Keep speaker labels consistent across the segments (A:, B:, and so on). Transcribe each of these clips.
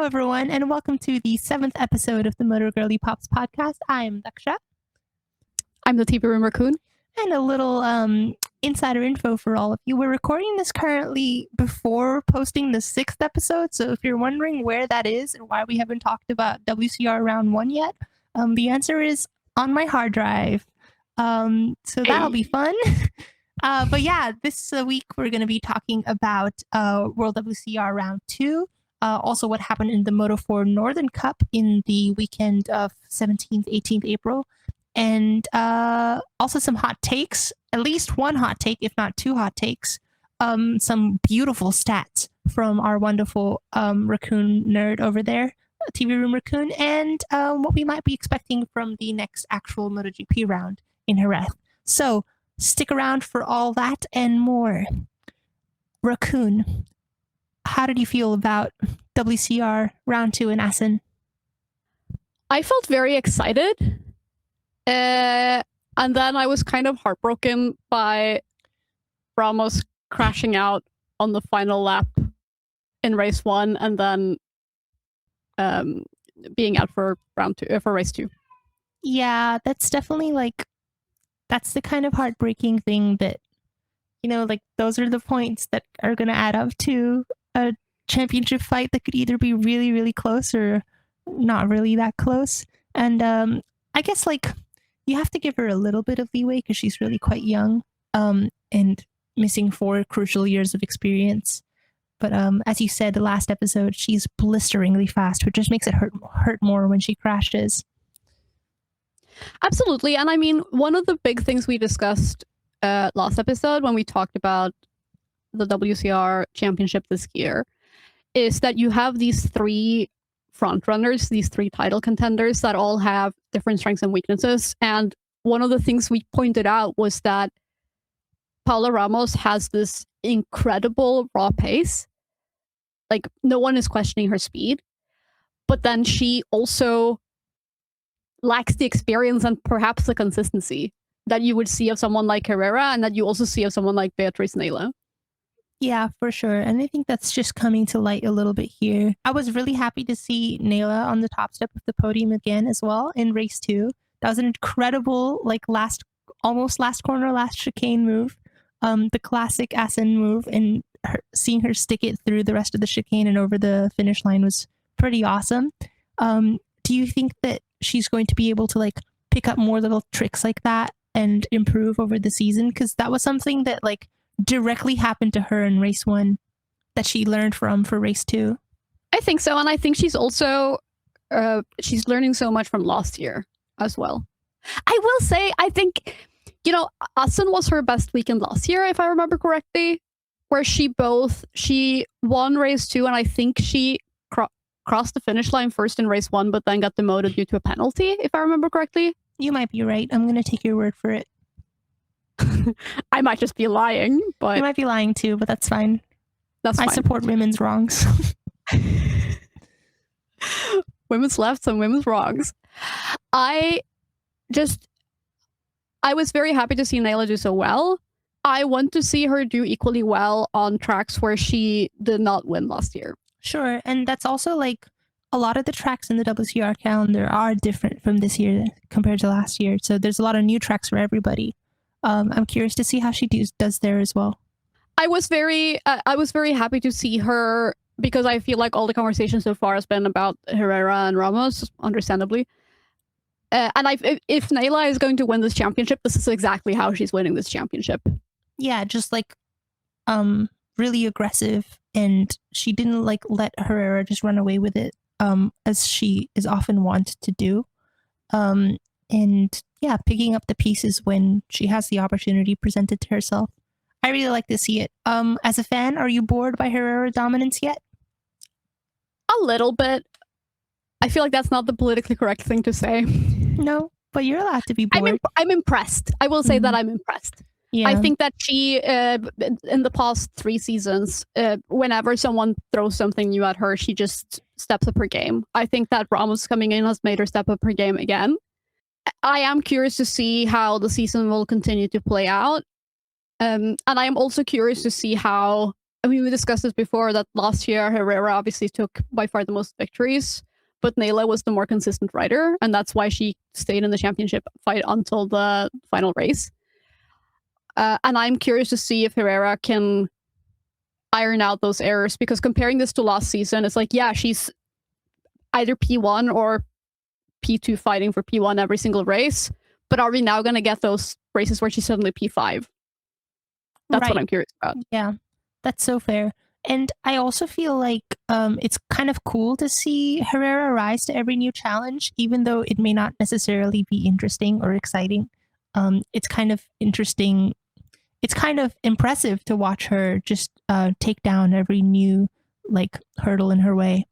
A: everyone, and welcome to the 7th episode of the MotoGirlyPops podcast. I'm Daxa.
B: I'm the TVRoomRaccoon.
A: And a little insider info for all of you. We're recording this currently before posting the 6th episode, so if you're wondering where that is and why we haven't talked about WCR Round 1 yet, the answer is on my hard drive. So that'll be fun. But yeah, this week we're going to be talking about WorldWCR Round 2. Also what happened in the Moto4 Northern Cup in the weekend of 17th, 18th April. And also some hot takes, at least one hot take, if not two hot takes. Some beautiful stats from our wonderful raccoon nerd over there, TVRoomRaccoon, and what we might be expecting from the next actual MotoGP round in Jerez. So stick around for all that and more. Raccoon, how did you feel about WCR Round 2 in Assen?
B: I felt very excited. And then I was kind of heartbroken by Ramos crashing out on the final lap in race 1 and then being out for race 2.
A: Yeah, that's definitely that's the kind of heartbreaking thing that, those are the points that are going to add up to a championship fight that could either be really, really close or not really that close. And I guess you have to give her a little bit of leeway because she's really quite young and missing 4 crucial years of experience. But as you said the last episode, she's blisteringly fast, which just makes it hurt more when she crashes.
B: Absolutely. And I mean, one of the big things we discussed last episode when we talked about the WCR championship this year is that you have these 3 front runners, these 3 title contenders that all have different strengths and weaknesses. And one of the things we pointed out was that Paola Ramos has this incredible raw pace. No one is questioning her speed, but then she also lacks the experience and perhaps the consistency that you would see of someone like Herrera and that you also see of someone like Beatriz Neila.
A: Yeah, for sure. And I think that's just coming to light a little bit here. I was really happy to see Neila on the top step of the podium again as well in race 2. That was an incredible, almost last corner, last chicane move. The classic Assen move, and seeing her stick it through the rest of the chicane and over the finish line was pretty awesome. Do you think that she's going to be able to pick up more little tricks like that and improve over the season? Because that was something that directly happened to her in race 1 that she learned from for race 2.
B: I think so. And I think she's also she's learning so much from last year as well. I will say, I think, Assen was her best weekend last year, if I remember correctly, where she won race 2 and I think she crossed the finish line first in race 1 but then got demoted due to a penalty, if I remember correctly.
A: You might be right. I'm going to take your word for it.
B: I might just be lying, but...
A: You might be lying too, but that's fine.
B: That's fine.
A: I support women's wrongs.
B: Women's lefts and women's wrongs. I was very happy to see Neila do so well. I want to see her do equally well on tracks where she did not win last year.
A: Sure, and that's also a lot of the tracks in the WCR calendar are different from this year compared to last year. So there's a lot of new tracks for everybody. I'm curious to see how she does there as well.
B: I was very happy to see her because I feel like all the conversation so far has been about Herrera and Ramos, understandably. And if Neila is going to win this championship, this is exactly how she's winning this championship.
A: Yeah, just really aggressive, and she didn't let Herrera just run away with it, as she is often wont to do. And yeah, picking up the pieces when she has the opportunity presented to herself. I really like to see it. As a fan, are you bored by Herrera dominance yet?
B: A little bit. I feel like that's not the politically correct thing to say.
A: No, but you're allowed to be bored.
B: I'm impressed. I will say that I'm impressed.
A: Yeah.
B: I think that she, in the past 3 seasons, whenever someone throws something new at her, she just steps up her game. I think that Ramos coming in has made her step up her game again. I am curious to see how the season will continue to play out. And I am also curious to see how I mean, we discussed this before, that last year Herrera obviously took by far the most victories, but Neila was the more consistent rider, and that's why she stayed in the championship fight until the final race. And I'm curious to see if Herrera can iron out those errors, because comparing this to last season, it's like, yeah, she's either P1 or P2 fighting for P1 every single race, but are we now going to get those races where she's suddenly P5? That's
A: Right.
B: what I'm curious about.
A: Yeah, that's so fair. And I also feel like it's kind of cool to see Herrera rise to every new challenge, even though it may not necessarily be interesting or exciting. It's kind of interesting. It's kind of impressive to watch her just take down every new like hurdle in her way.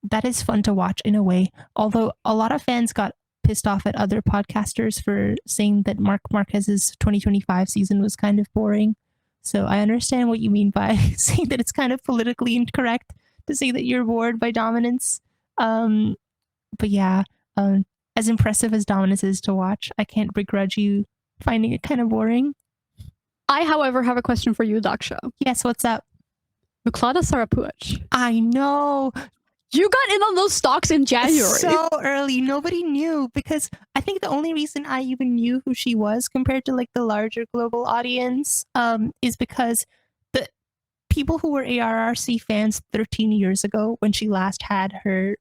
A: That is fun to watch in a way. Although a lot of fans got pissed off at other podcasters for saying that Marc Marquez's 2025 season was kind of boring. So I understand what you mean by saying that it's kind of politically incorrect to say that you're bored by dominance. But yeah, as impressive as dominance is to watch, I can't begrudge you finding it kind of boring.
B: I, however, have a question for you, Daksha.
A: Yes, what's up?
B: Muklada Sarapuech.
A: I know.
B: You got in on those stocks in January.
A: So early. Nobody knew, because I think the only reason I even knew who she was compared to like the larger global audience is because the people who were ARRC fans 13 years ago when she last had her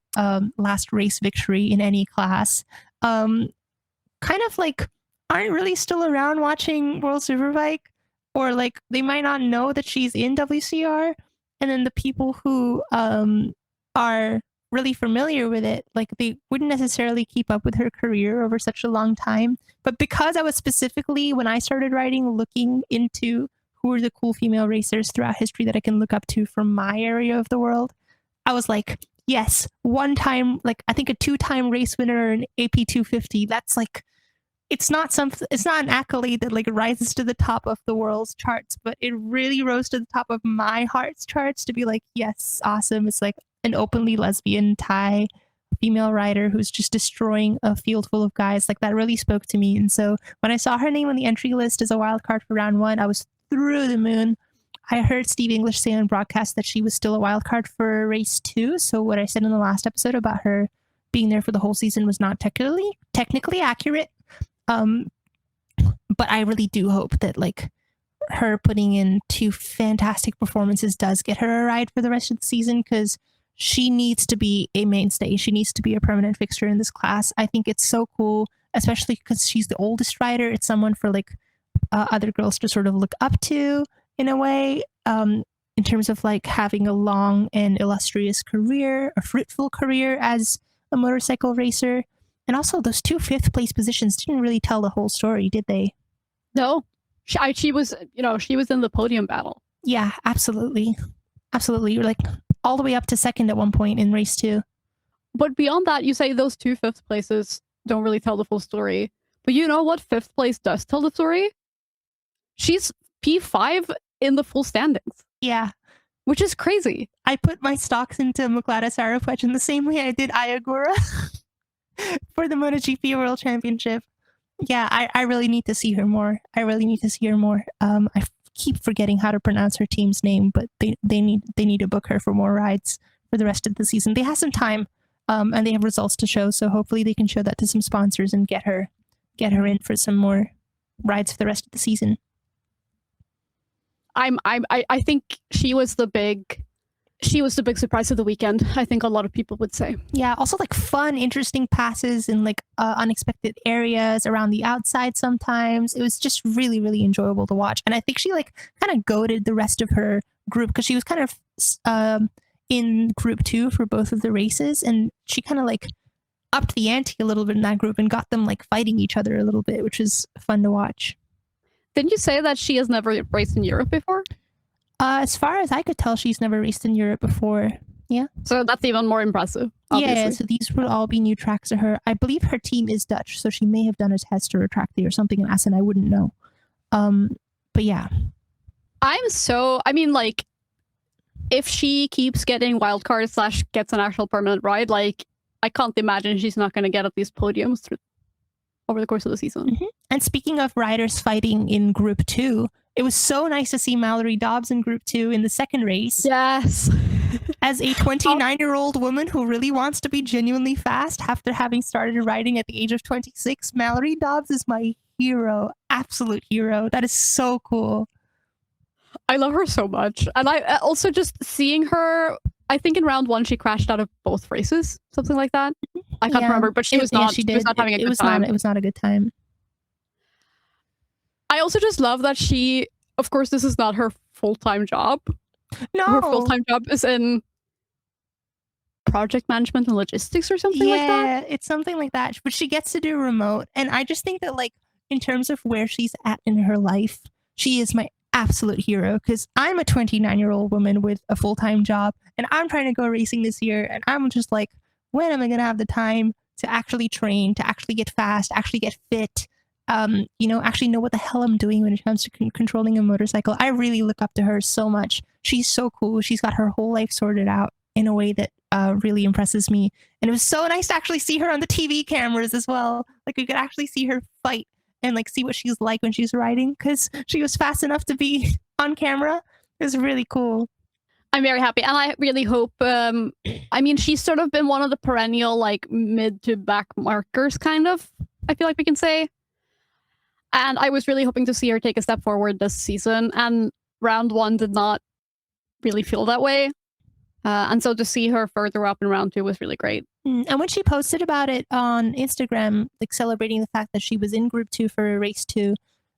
A: last race victory in any class kind of like aren't really still around watching World Superbike, or like they might not know that she's in WCR. And then the people who are really familiar with it, like they wouldn't necessarily keep up with her career over such a long time. But because I was specifically, when I started writing, looking into who are the cool female racers throughout history that I can look up to from my area of the world, I was like, yes, one time, like I think a 2-time race winner in AP 250. That's like, it's not an accolade that like rises to the top of the world's charts, but it really rose to the top of my heart's charts to be like, yes, awesome. It's like an openly lesbian Thai female rider who's just destroying a field full of guys. Like that really spoke to me. And so when I saw her name on the entry list as a wild card for round 1, I was through the moon. I heard Steve English say on broadcast that she was still a wild card for race 2. So what I said in the last episode about her being there for the whole season was not technically accurate. But I really do hope that like her putting in 2 fantastic performances does get her a ride for the rest of the season, because she needs to be a mainstay. She needs to be a permanent fixture in this class. I think it's so cool, especially because she's the oldest rider. It's someone for like other girls to sort of look up to in a way, in terms of like having a long and illustrious career, a fruitful career as a motorcycle racer. And also those 2 5th place positions didn't really tell the whole story, did they?
B: No, she was, she was in the podium battle.
A: Yeah, absolutely. Absolutely. You're like all the way up to 2nd at one point in race 2.
B: But beyond that, you say those 2 5th places don't really tell the full story. But you know what 5th place does tell the story? She's P5 in the full standings.
A: Yeah.
B: Which is crazy.
A: I put my stocks into Muklada Sarapuech in the same way I did Ayagura for the MotoGP World Championship. Yeah, I really need to see her more. I keep forgetting how to pronounce her team's name, but they need to book her for more rides for the rest of the season. They have some time, and they have results to show, so hopefully they can show that to some sponsors and get her in for some more rides for the rest of the season.
B: I think she was the big surprise of the weekend, I think a lot of people would say.
A: Yeah, also like fun, interesting passes in like unexpected areas around the outside sometimes. It was just really, really enjoyable to watch. And I think she like kind of goaded the rest of her group, because she was kind of in group 2 for both of the races. And she kind of like upped the ante a little bit in that group and got them like fighting each other a little bit, which is fun to watch.
B: Didn't you say that she has never raced in Europe before?
A: As far as I could tell, she's never raced in Europe before. Yeah.
B: So that's even more impressive. Obviously.
A: Yeah, so these would all be new tracks to her. I believe her team is Dutch, so she may have done a test or a track day or something in Assen. I wouldn't know. But yeah.
B: Like, if she keeps getting wildcards / gets an actual permanent ride, like, I can't imagine she's not going to get at least podiums over the course of the season.
A: Mm-hmm. And speaking of riders fighting in Group 2, It was so nice to see Mallory Dobbs in Group 2 in the second race.
B: Yes.
A: As a 29-year-old woman who really wants to be genuinely fast after having started riding at the age of 26, Mallory Dobbs is my hero. Absolute hero. That is so cool.
B: I love her so much. And I also just seeing her, I think in round 1 she crashed out of both races, something like that. I can't remember, but she was not having a good time.
A: It was not a good time.
B: I also just love that she, of course, this is not her full-time job.
A: No.
B: Her full-time job is in project management and logistics or something like that.
A: Yeah, it's something like that. But she gets to do remote. And I just think that, like, in terms of where she's at in her life, she is my absolute hero, because I'm a 29-year-old woman with a full-time job and I'm trying to go racing this year, and I'm just like, when am I going to have the time to actually train, to actually get fast, actually get fit, actually know what the hell I'm doing when it comes to controlling a motorcycle. I really look up to her so much. She's so cool. She's got her whole life sorted out in a way that really impresses me. And it was so nice to actually see her on the TV cameras as well. Like, we could actually see her fight and like see what she's like when she's riding, because she was fast enough to be on camera. It was really cool.
B: I'm very happy, and I really hope, I mean, she's sort of been one of the perennial, like, mid to back markers, kind of, I feel like we can say. And I was really hoping to see her take a step forward this season, and round 1 did not really feel that way. And so to see her further up in round 2 was really great.
A: And when she posted about it on Instagram, like celebrating the fact that she was in Group 2 for race 2,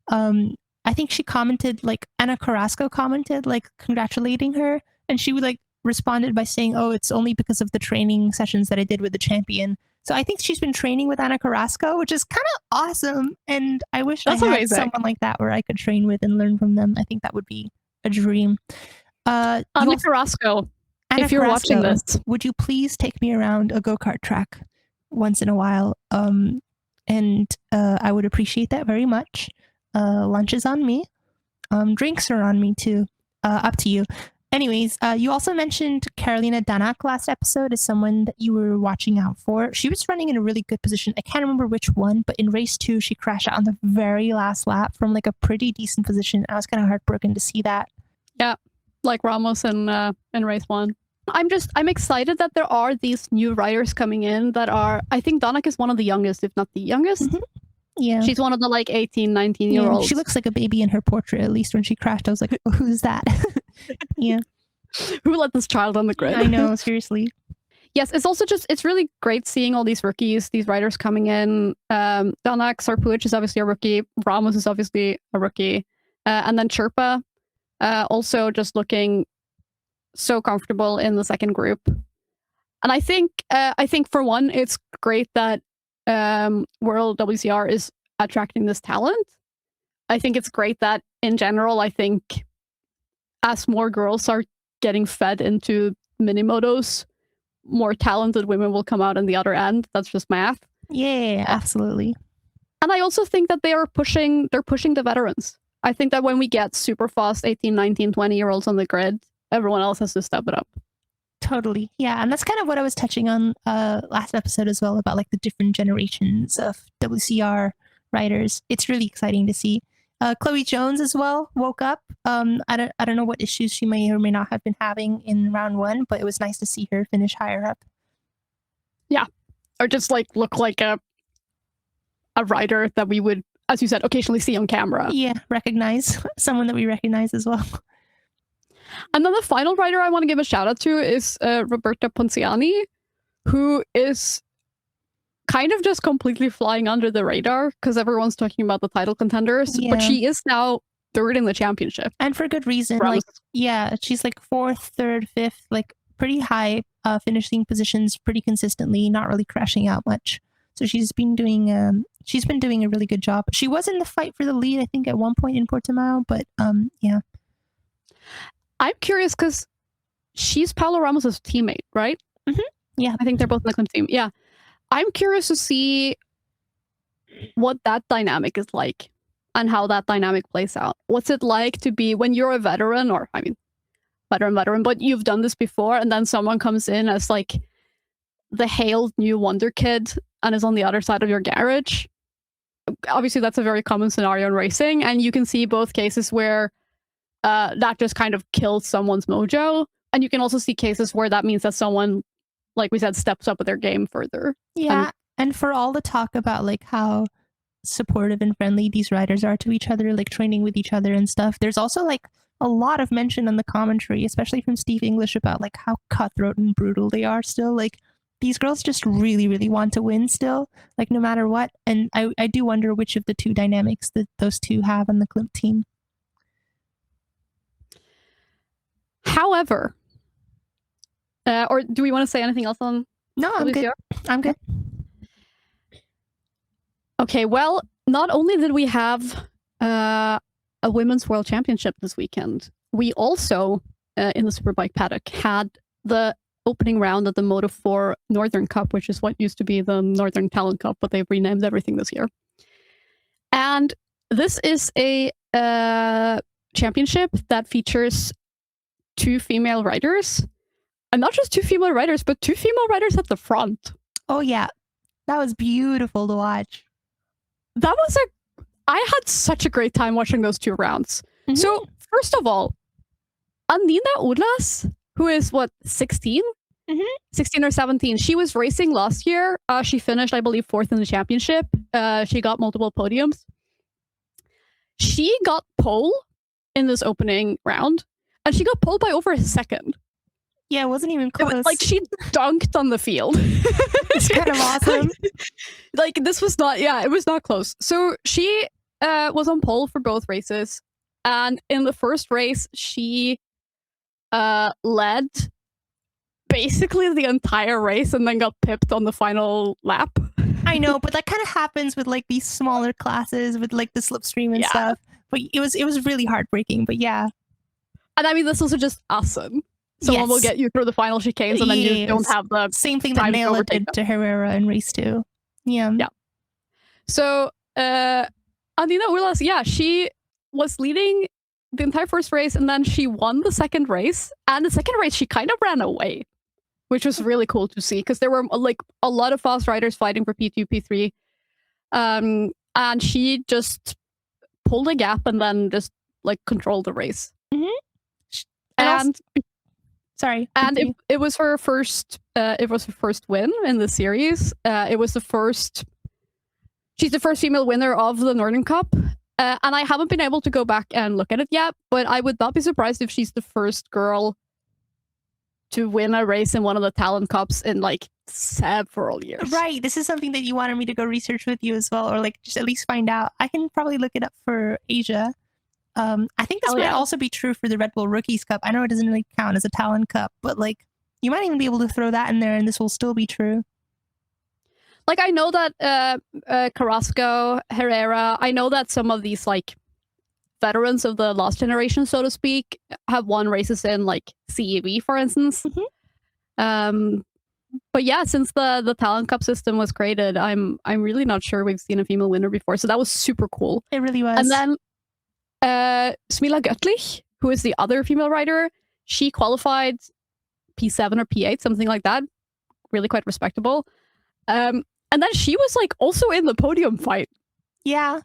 A: I think she commented, like, Ana Carrasco commented, like, congratulating her. And she would, like, responded by saying, oh, it's only because of the training sessions that I did with the champion. So I think she's been training with Ana Carrasco, which is kind of awesome. And I wish I had someone like that where I could train with and learn from them. I think that would be a dream.
B: Ana Carrasco, if you're watching this,
A: would you please take me around a go-kart track once in a while? And I would appreciate that very much. Lunch is on me. Drinks are on me too. Up to you. Anyways, you also mentioned Karolina Danak last episode as someone that you were watching out for. She was running in a really good position. I can't remember which one, but in race 2, she crashed out on the very last lap from like a pretty decent position. I was kind of heartbroken to see that.
B: Yeah, like Ramos in race 1. I'm excited that there are these new riders coming in that are, I think Danak is one of the youngest, if not the youngest.
A: Mm-hmm. Yeah.
B: She's one of the like 18, 19-year-olds.
A: Yeah, she looks like a baby in her portrait, at least when she crashed. I was like, oh, who's that? Yeah.
B: Who let this child on the grid?
A: I know, seriously.
B: Yes, it's also just, it's really great seeing all these rookies, these riders coming in. Danak, Sarapuech is obviously a rookie. Ramos is obviously a rookie. And then Chirpa, also just looking so comfortable in the second group. And I think for one, it's great that WorldWCR is attracting this talent. I think it's great that in general, I think as more girls are getting fed into mini motos, more talented women will come out on the other end. That's just math.
A: Yeah, absolutely.
B: And I also think that they're pushing the veterans. I think that when we get super fast 18, 19, 20-year-olds on the grid, everyone else has to step it up.
A: Totally. Yeah. And that's kind of what I was touching on last episode as well, about like the different generations of WCR riders. It's really exciting to see. Chloe Jones as well woke up. I don't know what issues she may or may not have been having in round 1, but it was nice to see her finish higher up.
B: Yeah. Or just like look like a rider that we would, as you said, occasionally see on camera.
A: Yeah, recognize. Someone that we recognize as well.
B: And then the final rider I want to give a shout out to is Roberta Ponziani, who is kind of just completely flying under the radar because everyone's talking about the title contenders, but she is now 3rd in the championship. And
A: for good reason. Like, yeah, she's like 4th, 3rd, 5th, like pretty high finishing positions pretty consistently, not really crashing out much. So she's been doing a really good job. She was in the fight for the lead, I think, at one point in Portimao, but yeah.
B: I'm curious because she's Paola Ramos' teammate, right?
A: Mm-hmm. Yeah.
B: I think they're both in the same team. Yeah. I'm curious to see what that dynamic is like and how that dynamic plays out. What's it like to be, when you're a veteran, or I mean, veteran, but you've done this before, and then someone comes in as like the hailed new wonder kid and is on the other side of your garage. obviously that's a very common scenario in racing, and you can see both cases where that just kind of kills someone's mojo, and you can also see cases where that means that someone, like we said, steps up with their game further.
A: Yeah, and for all the talk about like how supportive and friendly these riders are to each other, like training with each other and stuff, there's also like a lot of mention on the commentary, especially from Steve English, about like how cutthroat and brutal they are still. Like these girls just really, really want to win still, like no matter what. And I do wonder which of the two dynamics that those two have on the Klimt team.
B: However, or do we want to say anything else on?
A: No, I'm good. I'm good.
B: Okay, well, not only did we have a women's world championship this weekend, we also, in the Superbike paddock, had the opening round of the Moto4 Northern Cup, which is what used to be the Northern Talent Cup, but they've renamed everything this year. And this is a championship that features 2 female riders. And not just 2 female riders, but 2 female riders at the front.
A: Oh, yeah. That was beautiful to watch.
B: I had such a great time watching those 2 rounds. Mm-hmm. So, first of all, Anina Urlass, who is, 16? Mm-hmm. 16 or 17. She was racing last year. She finished, I believe, 4th in the championship. She got multiple podiums. She got pole in this opening round, and she got pole by over a second.
A: Yeah, it wasn't even close.
B: Like, she dunked on the field.
A: It's kind of awesome.
B: Like, this was not, it was not close. So she was on pole for both races. And in the first race, she led basically the entire race and then got pipped on the final lap.
A: I know, but that kind of happens with like these smaller classes with like the slipstream and stuff. But it was really heartbreaking, but yeah.
B: And I mean, this was just Assen. Someone will get you through the final chicanes, and then you don't have the
A: same thing that Neila did to Herrera in race 2. Yeah.
B: Yeah. So Anina Urlass, she was leading the entire first race, and then she won the second race. And the second race, she kind of ran away, which was really cool to see, because there were like a lot of fast riders fighting for P2, P3. And she just pulled a gap and then just like controlled the race. Mm-hmm. And it was her first. It was her first win in the series. It was the first. She's the first female winner of the Northern Cup, and I haven't been able to go back and look at it yet. But I would not be surprised if she's the first girl to win a race in one of the Talent Cups in like several years.
A: Right. This is something that you wanted me to go research with you as well, or like just at least find out. I can probably look it up for Asia. I think this might also be true for the Red Bull Rookies Cup. I know it doesn't really count as a Talent Cup, but like you might even be able to throw that in there and this will still be true.
B: Like I know that Carrasco, Herrera, I know that some of these like veterans of the last generation, so to speak, have won races in like CEV, for instance. Mm-hmm. But yeah, since the Talent Cup system was created, I'm really not sure we've seen a female winner before. So that was super cool.
A: It really was.
B: And then Smilla Göttlich, who is the other female rider, she qualified P7 or P8, something like that. Really quite respectable. And then she was like also in the podium fight.
A: Yeah.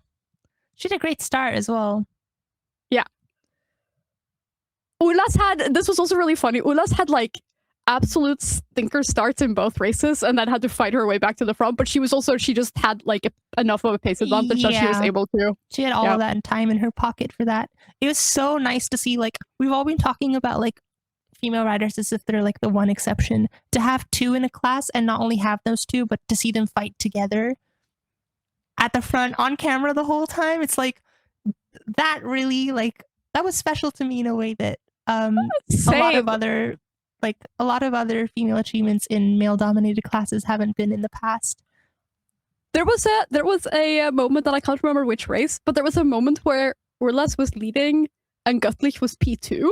A: She had a great start as well.
B: Yeah. This was also really funny. Urlass had like absolute stinker starts in both races and then had to fight her way back to the front, but she just had like enough of a pace advantage that she was able to.
A: She had all of that time in her pocket for that. It was so nice to see, like, we've all been talking about like female riders as if they're like the one exception. To have 2 in a class and not only have those 2, but to see them fight together at the front on camera the whole time, it's like that really like that was special to me in a way that a lot of other female achievements in male dominated classes haven't been in the past.
B: There was a moment that I can't remember which race, but there was a moment where Urlass was leading and Göttlich was P2.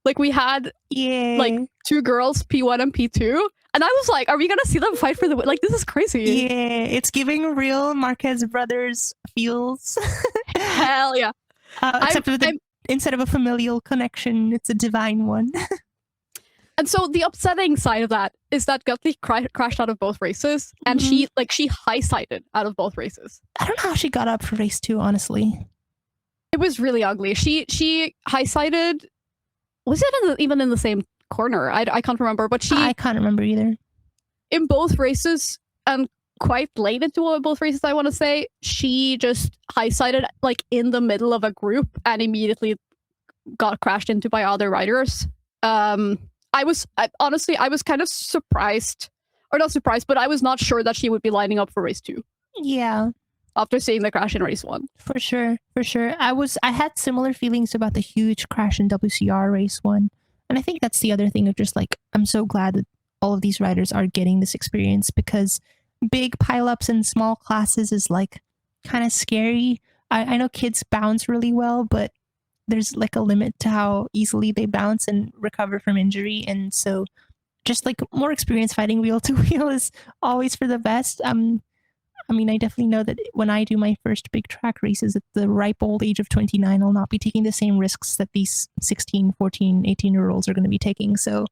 B: Like we had like 2 girls, P1 and P2. And I was like, are we going to see them fight for the win? Like, this is crazy.
A: Yeah, it's giving real Marquez brothers feels.
B: Hell yeah.
A: Except instead of a familial connection, it's a divine one.
B: And so the upsetting side of that is that Göttlich crashed out of both races, and she high-sided out of both races.
A: I don't know how she got up for race 2, honestly.
B: It was really ugly. She high-sided. Was it even in the same corner? I can't remember, but
A: I can't remember either.
B: In both races, and quite late into both races, I want to say, she just high-sided like in the middle of a group and immediately got crashed into by other riders. Honestly, I was kind of surprised, or not surprised, but I was not sure that she would be lining up for race 2.
A: Yeah.
B: After seeing the crash in race 1.
A: For sure. I had similar feelings about the huge crash in WCR race 1. And I think that's the other thing of just like, I'm so glad that all of these riders are getting this experience, because big pileups in small classes is like kind of scary. I know kids bounce really well, but there's like a limit to how easily they bounce and recover from injury. And so just like more experience fighting wheel to wheel is always for the best. I mean, I definitely know that when I do my first big track races at the ripe old age of 29, I'll not be taking the same risks that these 16, 14, 18-year-olds are going to be taking. So,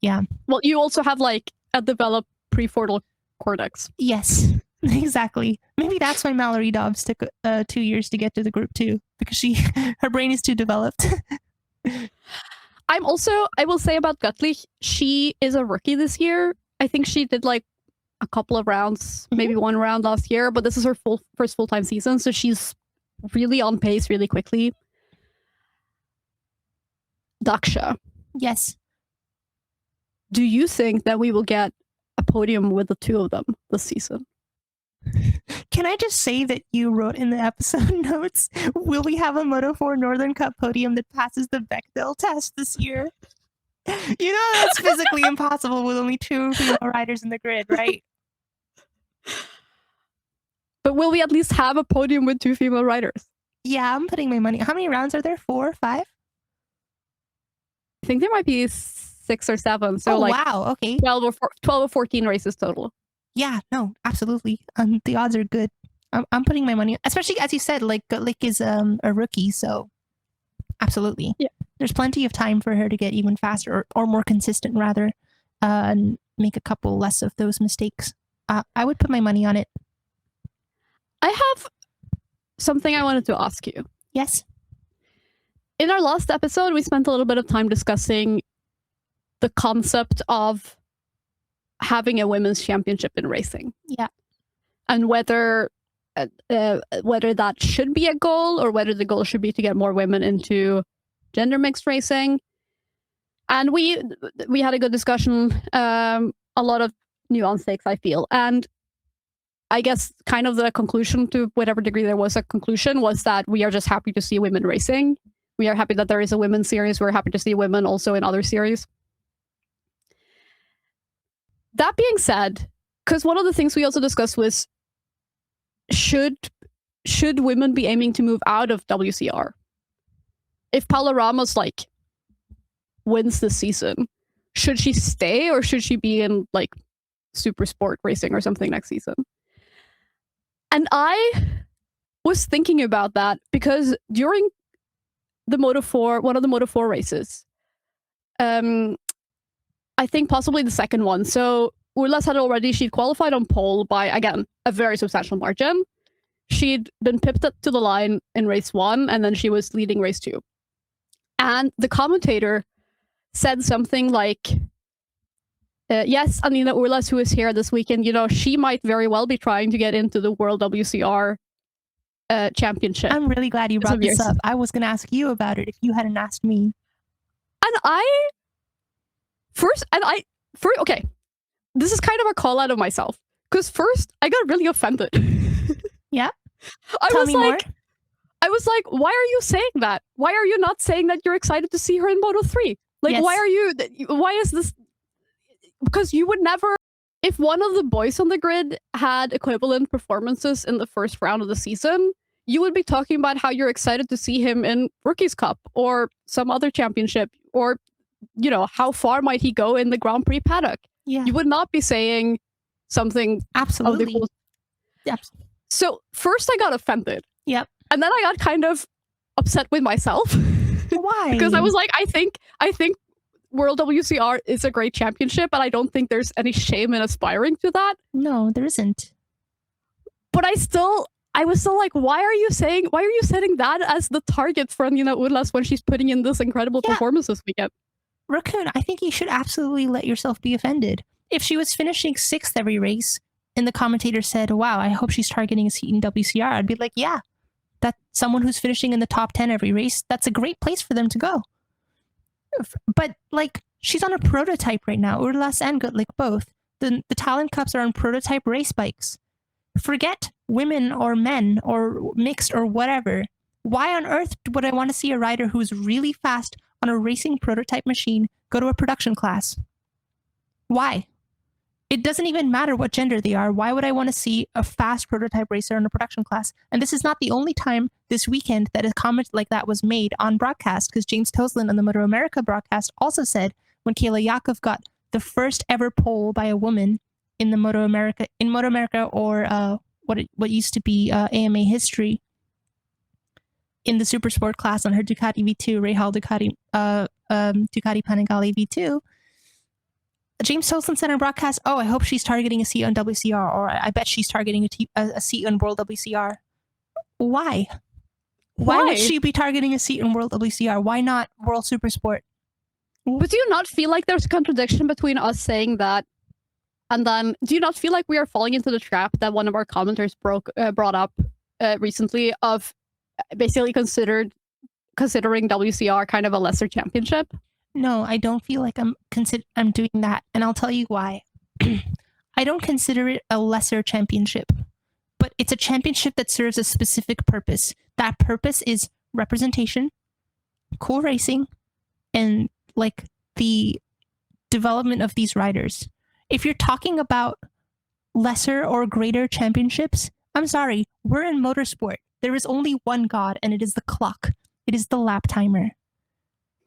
A: yeah.
B: Well, you also have like a developed prefrontal cortex.
A: Yes, exactly. Maybe that's why Mallory Dobbs took 2 years to get to the group 2, because her brain is too developed.
B: I will say about Göttlich, she is a rookie this year. I think she did like a couple of rounds, maybe one round last year, but this is her first full-time season, so she's really on pace really quickly. Daxa.
A: Yes.
B: Do you think that we will get a podium with the two of them this season?
A: Can I just say that you wrote in the episode notes, will we have a Moto4 Northern Cup podium that passes the Bechdel Test this year? You know that's physically impossible with only 2 female riders in the grid, right?
B: But will we at least have a podium with 2 female riders?
A: Yeah, I'm putting my money. How many rounds are there? 4 or 5?
B: I think there might be 6 or 7. So
A: wow, okay.
B: 12 or 14 races total.
A: Yeah, no, absolutely. The odds are good. I'm putting my money, especially as you said, like Göttlich is a rookie, so absolutely.
B: Yeah.
A: There's plenty of time for her to get even faster or more consistent rather, and make a couple less of those mistakes. I would put my money on it.
B: I have something I wanted to ask you.
A: Yes.
B: In our last episode, we spent a little bit of time discussing the concept of having a women's championship in racing.
A: Yeah.
B: And whether that should be a goal, or whether the goal should be to get more women into gender mixed racing. And we had a good discussion, a lot of nuanced takes, I feel. And I guess kind of the conclusion, to whatever degree there was a conclusion, was that we are just happy to see women racing. We are happy that there is a women's series. We're happy to see women also in other series. That being said, because one of the things we also discussed was, should women be aiming to move out of WCR? If Paola Ramos wins this season, should she stay, or should she be in like super sport racing or something next season? And I was thinking about that because during the one of the Moto4 races, I think possibly the second one. So Urlass she'd qualified on pole by, again, a very substantial margin. She'd been pipped up to the line in race 1, and then she was leading race 2. And the commentator said something like, yes, Anina Urlass, who is here this weekend, she might very well be trying to get into the World WCR championship.
A: I'm really glad you brought this up. I was going to ask you about it if you hadn't asked me.
B: And okay, this is kind of a call out of myself. Because first, I got really offended.
A: Yeah?
B: Tell me more. I was like, why are you saying that? Why are you not saying that you're excited to see her in Moto3? Like, yes. Why is this? Because you would never, if one of the boys on the grid had equivalent performances in the first round of the season, you would be talking about how you're excited to see him in Rookies Cup or some other championship, or, how far might he go in the Grand Prix paddock?
A: Yeah.
B: You would not be saying something.
A: Absolutely.
B: Yep. So first I got offended.
A: Yep.
B: And then I got kind of upset with myself.
A: Why?
B: Because I was like, I think World WCR is a great championship, and I don't think there's any shame in aspiring to that.
A: No, there isn't.
B: But I was still like, why are you setting that as the target for Anina Urlass when she's putting in this incredible performance this weekend?
A: Raccoon, I think you should absolutely let yourself be offended. If she was finishing 6th every race and the commentator said, wow, I hope she's targeting a seat in WCR, I'd be like, yeah, that's someone who's finishing in the top 10 every race. That's a great place for them to go. But like, she's on a prototype right now. Urlass and Göttlich both. The talent cups are on prototype race bikes. Forget women or men or mixed or whatever. Why on earth would I want to see a rider who's really fast on a racing prototype machine go to a production class? Why? It doesn't even matter what gender they are. Why would I want to see a fast prototype racer in a production class? And this is not the only time this weekend that a comment like that was made on broadcast, because James Toseland on the Moto America broadcast also said when Kayla Yakov got the first ever pole by a woman in the Moto America or what used to be AMA history in the super sport class on her Ducati V2, Rahal Ducati Panigale V2, James Toseland said on broadcast, oh, I hope she's targeting a seat on WCR, or I bet she's targeting a seat on World WCR. Why? Why would she be targeting a seat in World WCR? Why not World Supersport?
B: But do you not feel like there's a contradiction between us saying that, and then do you not feel like we are falling into the trap that one of our commenters brought up recently of basically considering WCR kind of a lesser championship?
A: No, I don't feel like I'm doing that, and I'll tell you why. I don't consider it a lesser championship, but it's a championship that serves a specific purpose. That purpose is representation, cool racing, and like the development of these riders. If you're talking about lesser or greater championships, I'm sorry, we're in motorsport. There is only one God, and it is the clock. It is the lap timer.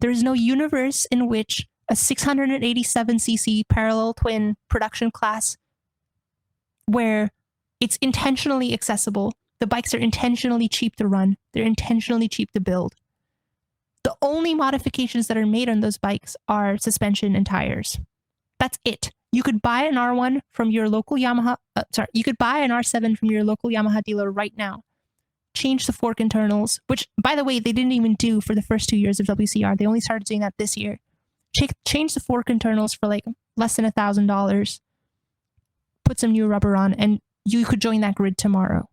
A: There is no universe in which a 687cc parallel twin production class where it's intentionally accessible, the bikes are intentionally cheap to run, they're intentionally cheap to build. The only modifications that are made on those bikes are suspension and tires. That's it. You could buy an R1 from your local Yamaha, you could buy an R7 from your local Yamaha dealer right now. Change the fork internals, which, by the way, they didn't even do for the first 2 years of WCR. They only started doing that this year. Change the fork internals for like less than $1,000. Put some new rubber on, and you could join that grid tomorrow.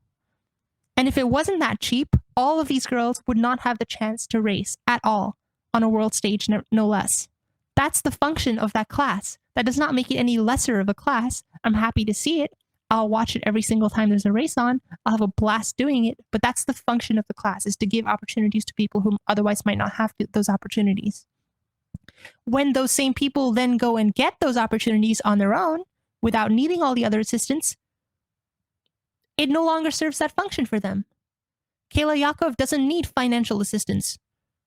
A: And if it wasn't that cheap, all of these girls would not have the chance to race at all on a world stage, no less. That's the function of that class. That does not make it any lesser of a class. I'm happy to see it. I'll watch it every single time there's a race on. I'll have a blast doing it. But that's the function of the class, is to give opportunities to people who otherwise might not have those opportunities. When those same people then go and get those opportunities on their own without needing all the other assistance, it no longer serves that function for them. Kayla Yakov doesn't need financial assistance.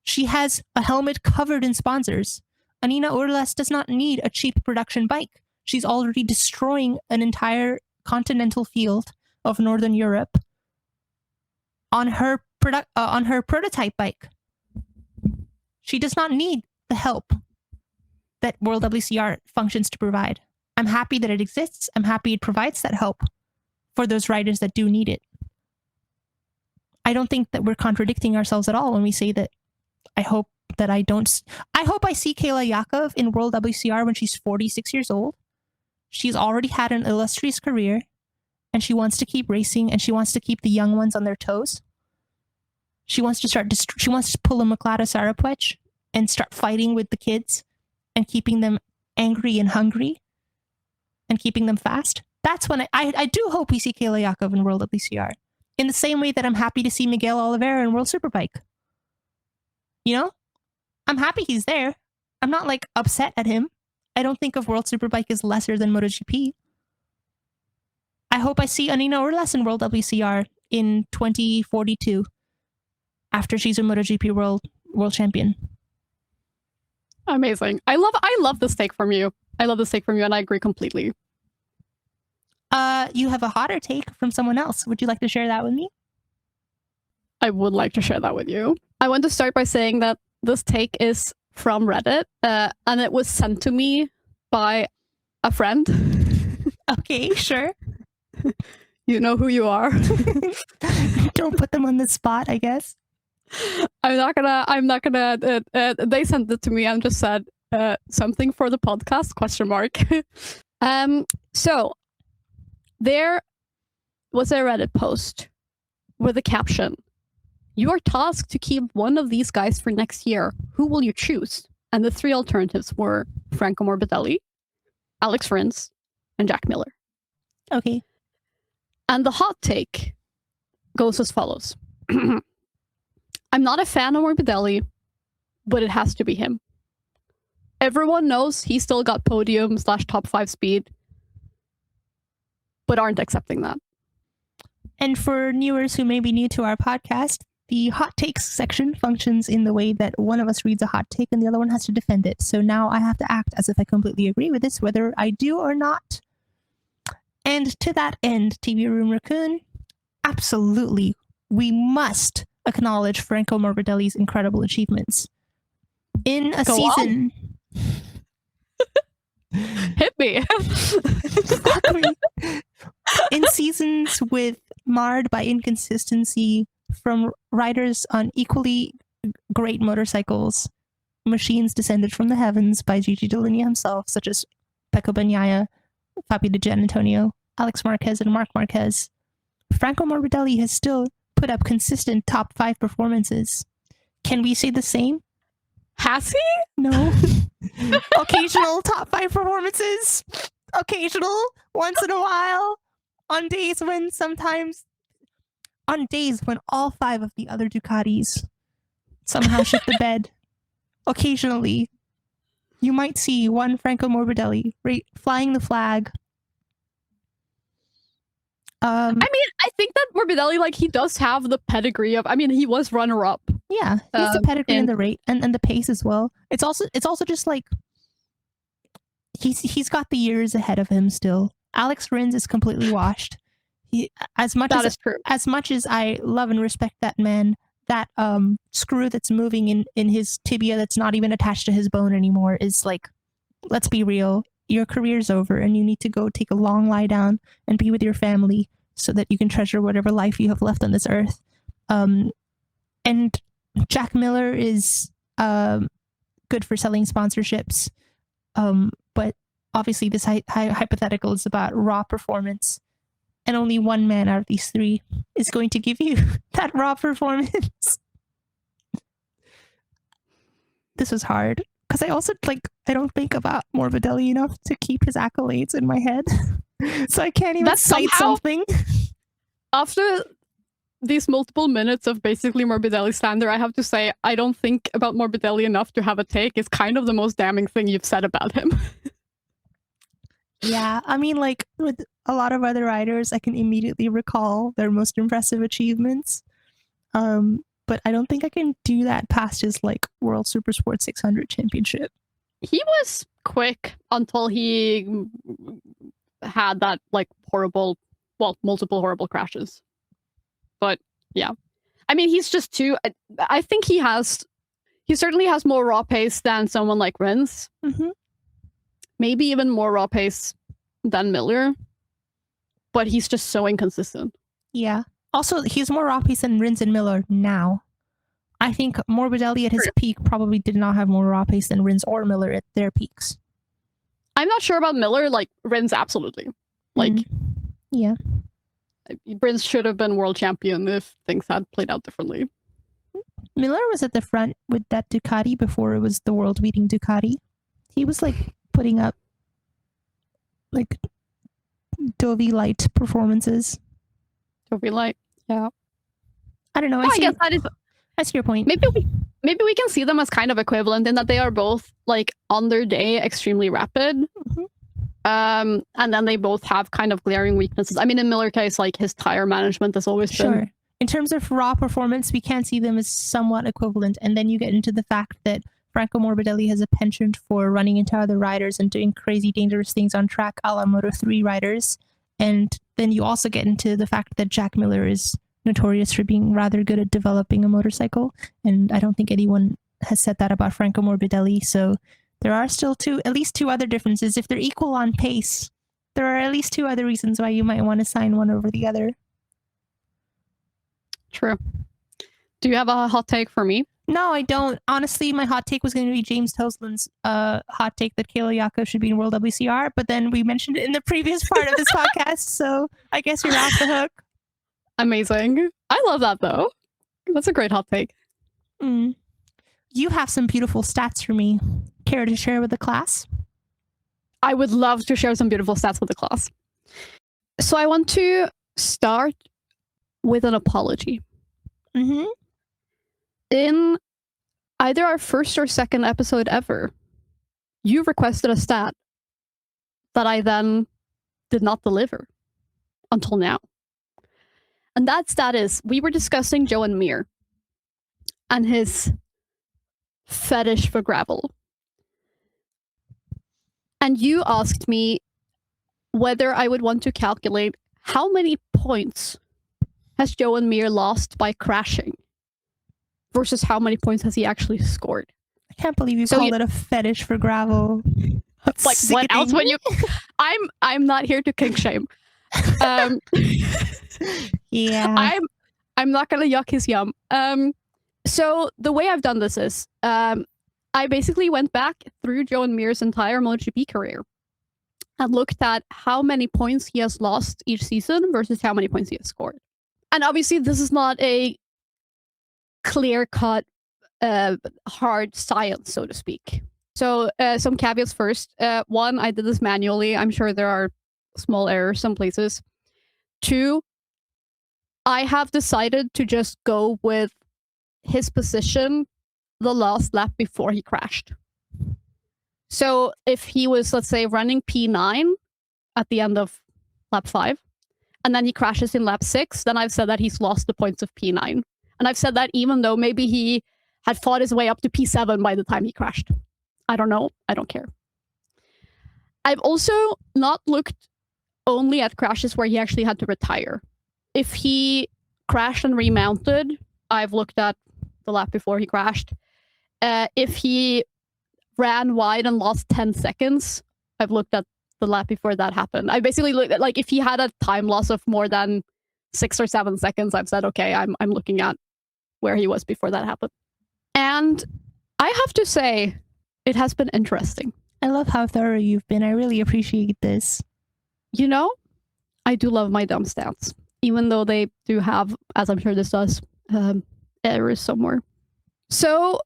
A: She has a helmet covered in sponsors. Anina Urlass does not need a cheap production bike. She's already destroying an entire continental field of Northern Europe on her prototype bike. She does not need the help that World WCR functions to provide. I'm happy that it exists. I'm happy it provides that help for those riders that do need it. I don't think that we're contradicting ourselves at all when we say that I hope I see Kayla Yakov in World WCR when she's 46 years old. She's already had an illustrious career, and she wants to keep racing, and she wants to keep the young ones on their toes. She wants to pull a Muklada Sarapuech and start fighting with the kids and keeping them angry and hungry and keeping them fast. That's when I do hope we see Kayla Yakov in World WCR. In the same way that I'm happy to see Miguel Oliveira in World Superbike. You know? I'm happy he's there. I'm not like upset at him. I don't think of World Superbike as lesser than MotoGP. I hope I see Anina Urlass in World WCR in 2042 after she's a MotoGP world champion.
B: Amazing. I love this take from you. And I agree completely.
A: You have a hotter take from someone else. Would you like to share that with me?
B: I would like to share that with you. I want to start by saying that this take is from Reddit, and it was sent to me by a friend.
A: Okay, sure.
B: You know who you are.
C: Don't put them on the spot, I guess.
B: I'm not gonna. They sent it to me and just said something for the podcast ? So there was a Reddit post with a caption: "You are tasked to keep one of these guys for next year. Who will you choose?" And the three alternatives were Franco Morbidelli, Alex Rins, and Jack Miller.
A: Okay.
B: And the hot take goes as follows. I'm not a fan of Morbidelli, but it has to be him. Everyone knows he's still got podium / top 5 speed, but aren't accepting that.
A: And for viewers who may be new to our podcast, the hot takes section functions in the way that one of us reads a hot take and the other one has to defend it. So now I have to act as if I completely agree with this, whether I do or not. And to that end, TVRoomRaccoon, absolutely, we must acknowledge Franco Morbidelli's incredible achievements. In a season...
B: Hit me.
A: Fuck me. In seasons marred by inconsistency from riders on equally great motorcycles, machines descended from the heavens by Gigi Dall'Igna himself, such as Pecco Bagnaia, Fabio Di Giannantonio, Alex Marquez, and Marc Marquez, Franco Morbidelli has still put up consistent top 5 performances. Can we say the same?
B: Has he?
A: No. Occasional top 5 performances. Occasional, once in a while. On days when all 5 of the other Ducatis somehow shit the bed. Occasionally, you might see one Franco Morbidelli flying the flag.
B: I mean, I think that Morbidelli, he does have the pedigree of. I mean, he was runner-up.
A: Yeah, he's the pedigree and the rate and the pace as well. It's also just he's got the years ahead of him still. Alex Rins is completely washed. As much as I love and respect that man, that screw that's moving in his tibia that's not even attached to his bone anymore is let's be real. Your career's over and you need to go take a long lie down and be with your family so that you can treasure whatever life you have left on this earth. And Jack Miller is good for selling sponsorships. But obviously this hypothetical is about raw performance. And only one man out of these 3 is going to give you that raw performance. This was hard. Because I also, I don't think about Morbidelli enough to keep his accolades in my head. So I can't even cite something.
B: After these multiple minutes of basically Morbidelli slander, I have to say, I don't think about Morbidelli enough to have a take. It's kind of the most damning thing you've said about him.
A: Yeah, I mean, with a lot of other riders, I can immediately recall their most impressive achievements. But I don't think I can do that past his World Supersport 600 championship.
B: He was quick until he had that multiple horrible crashes. But yeah, I mean, he's just too. I think he certainly has more raw pace than someone like Rins.
A: Mm-hmm.
B: Maybe even more raw pace than Miller. But he's just so inconsistent.
A: Yeah. Also, he's more raw pace than Rins and Miller now. I think Morbidelli at his peak probably did not have more raw pace than Rins or Miller at their peaks.
B: I'm not sure about Miller. Rins, absolutely.
A: Yeah.
B: Rins should have been world champion if things had played out differently.
A: Miller was at the front with that Ducati before it was the world-beating Ducati. He was putting up Dovi light performances.
B: Dovi light, yeah.
A: I don't know.
B: I guess
A: that's your point.
B: Maybe we can see them as kind of equivalent in that they are both on their day extremely rapid.
A: Mm-hmm.
B: And then they both have kind of glaring weaknesses. I mean, in Miller's case, his tire management has always been.
A: In terms of raw performance, we can see them as somewhat equivalent. And then you get into the fact that Franco Morbidelli has a penchant for running into other riders and doing crazy, dangerous things on track a la Moto3 riders. And then you also get into the fact that Jack Miller is notorious for being rather good at developing a motorcycle. And I don't think anyone has said that about Franco Morbidelli. So there are still at least two other differences. If they're equal on pace, there are at least two other reasons why you might want to sign one over the other.
B: True. Do you have a hot take for me?
A: No, I don't. Honestly, my hot take was going to be James Tosland's hot take that Kayla Yako should be in World WCR, but then we mentioned it in the previous part of this podcast, so I guess you're off the hook.
B: Amazing. I love that, though. That's a great hot take.
A: You have some beautiful stats for me. Care to share with the class?
B: I would love to share some beautiful stats with the class. So I want to start with an apology. In either our first or second episode ever, you requested a stat that I then did not deliver until now. And that stat is, we were discussing Joan Mir and his fetish for gravel. And you asked me whether I would want to calculate how many points has Joan Mir lost by crashing versus how many points has he actually scored.
A: I can't believe you called it a fetish for gravel. That's
B: like
A: sickening.
B: What else would you? I'm not here to kink shame.
A: Yeah.
B: I'm not gonna yuck his yum. So the way I've done this is I basically went back through Joan Mir's entire MotoGP career and looked at how many points he has lost each season versus how many points he has scored. And obviously this is not a clear-cut hard science, so to speak. So some caveats first. One, I did this manually. I'm sure there are small errors some places. Two, I have decided to just go with his position the last lap before he crashed. So if he was, let's say, running P9 at the end of lap 5, and then he crashes in lap 6, then I've said that he's lost the points of P9. And I've said that even though maybe he had fought his way up to P7 by the time he crashed. I don't know. I don't care. I've also not looked only at crashes where he actually had to retire. If he crashed and remounted, I've looked at the lap before he crashed. If he ran wide and lost 10 seconds, I've looked at the lap before that happened. I basically looked at, like, if he had a time loss of more than 6 or 7 seconds, I've said, okay, I'm looking at where he was before that happened. And I have to say, it has been interesting.
A: I love how thorough you've been. I really appreciate this.
B: You know, I do love my dumb stats, even though they do have, as I'm sure this does, errors somewhere. So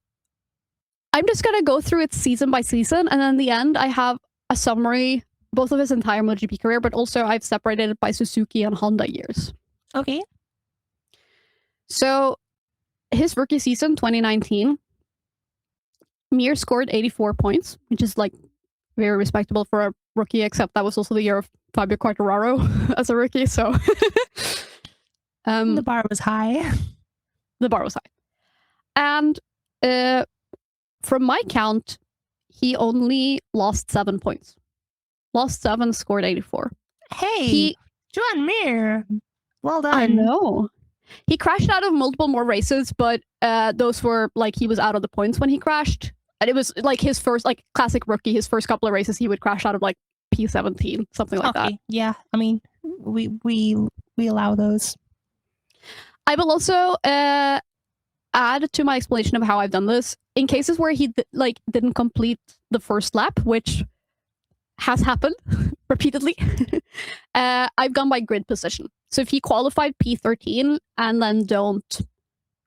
B: I'm just going to go through it season by season, and then in the end, I have a summary, both of his entire MotoGP career, but also I've separated it by Suzuki and Honda years.
A: Okay.
B: So his rookie season, 2019, Mir scored 84 points, which is like very respectable for a rookie, except that was also the year of Fabio Quartararo as a rookie, so
A: the bar was high.
B: The bar was high. And from my count, he only lost 7 points. Lost 7, scored 84.
A: Hey, Joan Mir. Well done.
B: I know. He crashed out of multiple more races, but those were like he was out of the points when he crashed. And it was like his first, like classic rookie, his first couple of races, he would crash out of like P17, something like that.
A: Yeah, I mean, we allow those.
B: I will also add to my explanation of how I've done this. In cases where he didn't complete the first lap, which has happened repeatedly, I've gone by grid position. So if he qualified P13 and then don't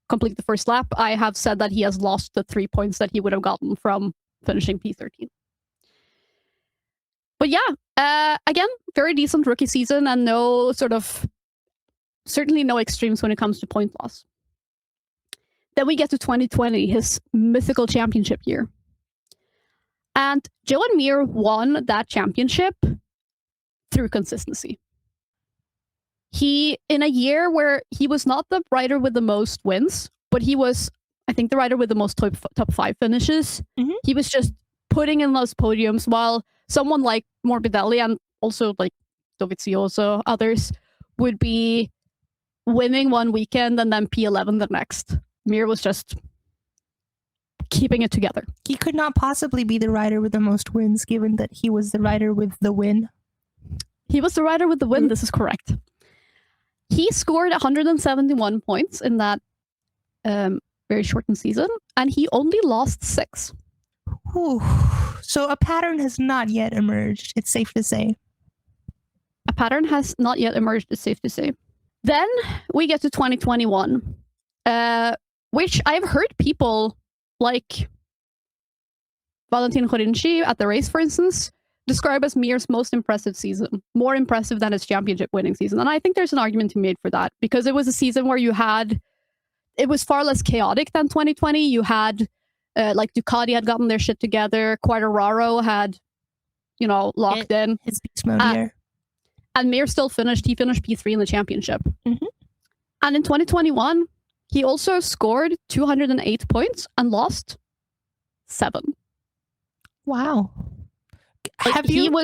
B: complete the first lap, I have said that he has lost the 3 points that he would have gotten from finishing P13. But yeah, again, very decent rookie season and no certainly no extremes when it comes to point loss. Then we get to 2020, his mythical championship year. And Joan Mir won that championship through consistency. He, in a year where he was not the rider with the most wins, but he was, I think, the rider with the most top 5 finishes.
A: Mm-hmm.
B: He was just putting in those podiums, while someone like Morbidelli and also like Dovizioso, others, would be winning one weekend and then P11 the next. Mir was just keeping it together.
A: He could not possibly be the rider with the most wins, given that he was the rider with the win.
B: He was the rider with the win. This is correct. He scored 171 points in that very shortened season, and he only lost 6.
A: Whew. So a pattern has not yet emerged, it's safe to say.
B: A pattern has not yet emerged, it's safe to say. Then we get to 2021, which I've heard people like Valentin Khorinchi at the race, for instance, describe as Mir's most impressive season, more impressive than his championship winning season. And I think there's an argument to be made for that, because it was a season where it was far less chaotic than 2020. You had like Ducati had gotten their shit together, Quartararo had, locked in.
A: His beast mode here.
B: And Mir still finished. He finished P3 in the championship.
A: Mm-hmm.
B: And in 2021, he also scored 208 points and lost 7.
A: Wow. Have you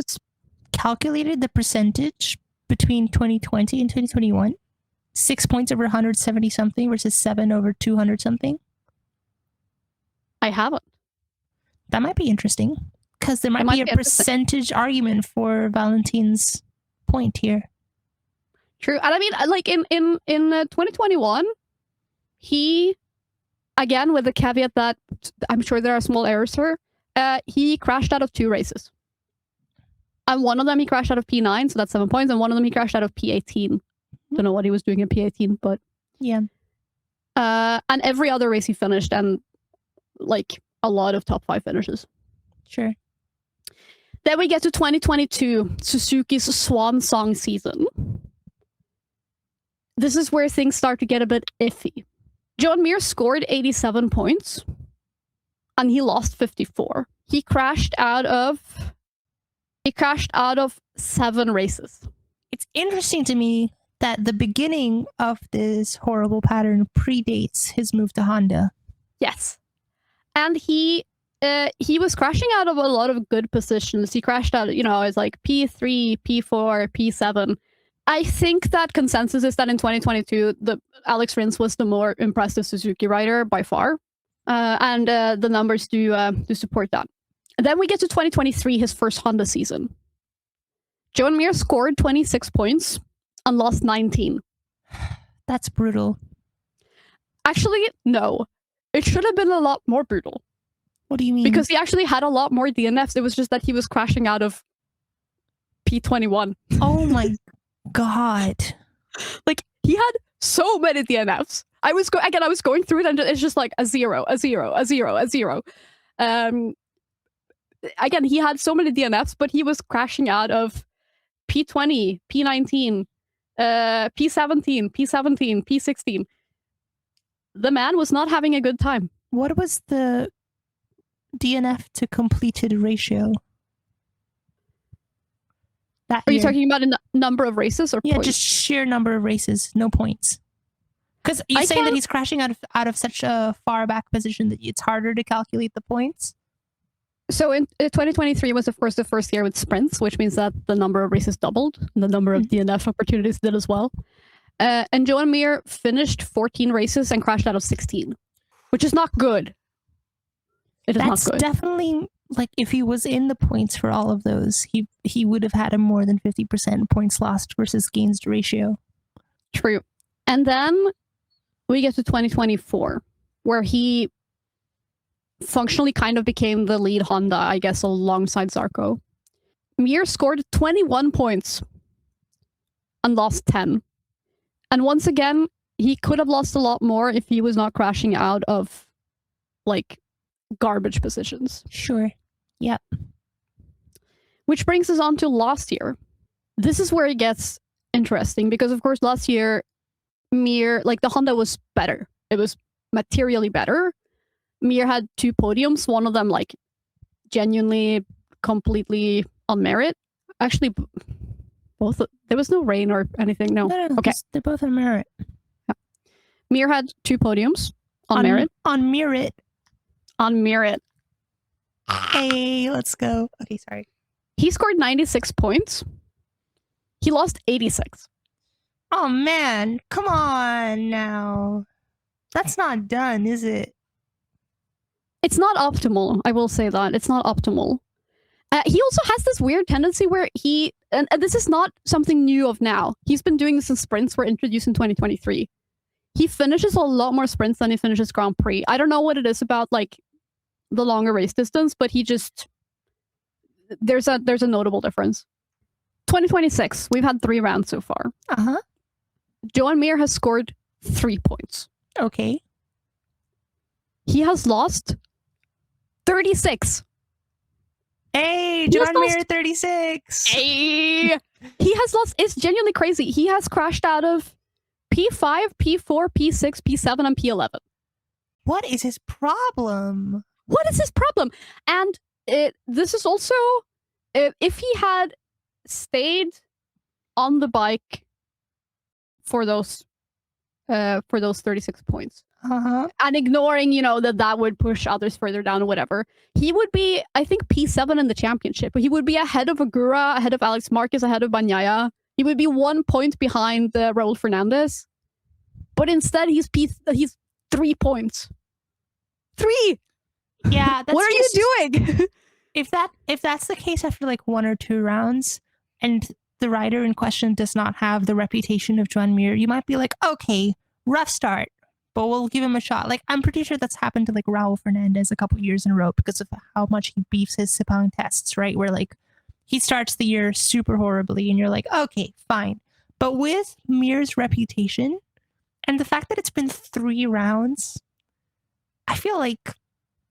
A: calculated the percentage between 2020 and 2021? 6 points over 170 something versus 7 over 200 something?
B: I haven't.
A: That might be interesting, because there might be a percentage argument for Valentin's point here.
B: True. And I mean, like in 2021, he, again, with the caveat that I'm sure there are small errors here, he crashed out of 2 races. And one of them he crashed out of P9, so that's 7 points, and one of them he crashed out of P18. Don't know what he was doing in P18, but
A: yeah.
B: And every other race he finished, and like a lot of top 5 finishes.
A: Sure.
B: Then we get to 2022, Suzuki's swan song season. This is where things start to get a bit iffy. Joan Mir scored 87 points, and he lost 54. He crashed out of 7 races.
A: It's interesting to me that the beginning of this horrible pattern predates his move to Honda.
B: Yes. And he was crashing out of a lot of good positions. He crashed out, as like P3, P4, P7. I think that consensus is that in 2022, Alex Rins was the more impressive Suzuki rider by far. And the numbers do support that. And then we get to 2023, his first Honda season. Joan Mir scored 26 points and lost 19.
A: That's brutal.
B: Actually, no. It should have been a lot more brutal.
A: What do you mean?
B: Because he actually had a lot more DNFs. It was just that he was crashing out of P21.
A: Oh my god.
B: Like, he had so many DNFs. I was going through it, and it's just like a 0, a 0, a 0, a 0. Again, he had so many DNFs, but he was crashing out of P20, P19, P17, P17, P16. The man was not having a good time.
A: What was the DNF to completed ratio?
B: Are you talking about a number of races or points?
A: Yeah, just sheer number of races, no points. Because you're saying that he's crashing out of such a far back position that it's harder to calculate the points?
B: So in 2023 was the first year with sprints, which means that the number of races doubled and the number of DNF opportunities did as well. And Joan Mir finished 14 races and crashed out of 16, which is not good. It is not good. That's
A: definitely, like, if he was in the points for all of those, he would have had a more than 50% points lost versus gains ratio.
B: True. And then we get to 2024, where he functionally kind of became the lead Honda, I guess, alongside Zarco. Mir scored 21 points and lost 10. And once again, he could have lost a lot more if he was not crashing out of, like, garbage positions.
A: Sure. Yep.
B: Which brings us on to last year. This is where it gets interesting, because, of course, last year, Mir, like, the Honda was better. It was materially better. Mir had 2 podiums, one of them, like, genuinely, completely on merit. Actually, both, there was no rain or anything, no.
A: No,
B: okay.
A: They're both on merit.
B: Yeah. Mir had 2 podiums on merit.
A: On merit.
B: On merit.
A: Hey, let's go. Okay, sorry.
B: He scored 96 points. He lost 86.
A: Oh, man. Come on now. That's not done, is it?
B: It's not optimal. I will say that it's not optimal. He also has this weird tendency where and this is not something new of now. He's been doing this in sprints were introduced in 2023. He finishes a lot more sprints than he finishes Grand Prix. I don't know what it is about like the longer race distance, but he just there's a notable difference. 2026, we've had 3 rounds so far. Joan Mir has scored 3 points.
A: Okay.
B: He has lost 36.
A: Hey, Joan Mir 36.
B: Hey, he has lost. It's genuinely crazy. He has crashed out of P5, P4, P6, P7, and P11.
A: What is his problem?
B: What is his problem? And this is also if he had stayed on the bike for those 36 points. And ignoring, that would push others further down or whatever. He would be, I think, P7 in the championship. He would be ahead of Agura, ahead of Alex Marquez, ahead of Bagnaia. He would be 1 point behind Raul Fernandez. But instead, he's 3 points. 3!
A: Yeah, that's
B: what are you doing?
A: if that's the case after like 1 or 2 rounds, and the rider in question does not have the reputation of Joan Mir, you might be like, okay, rough start, but we'll give him a shot. Like, I'm pretty sure that's happened to like Raul Fernandez a couple years in a row because of how much he beefs his Sepang tests, right? Where like he starts the year super horribly and you're like, okay, fine. But with Mir's reputation and the fact that it's been 3 rounds, I feel like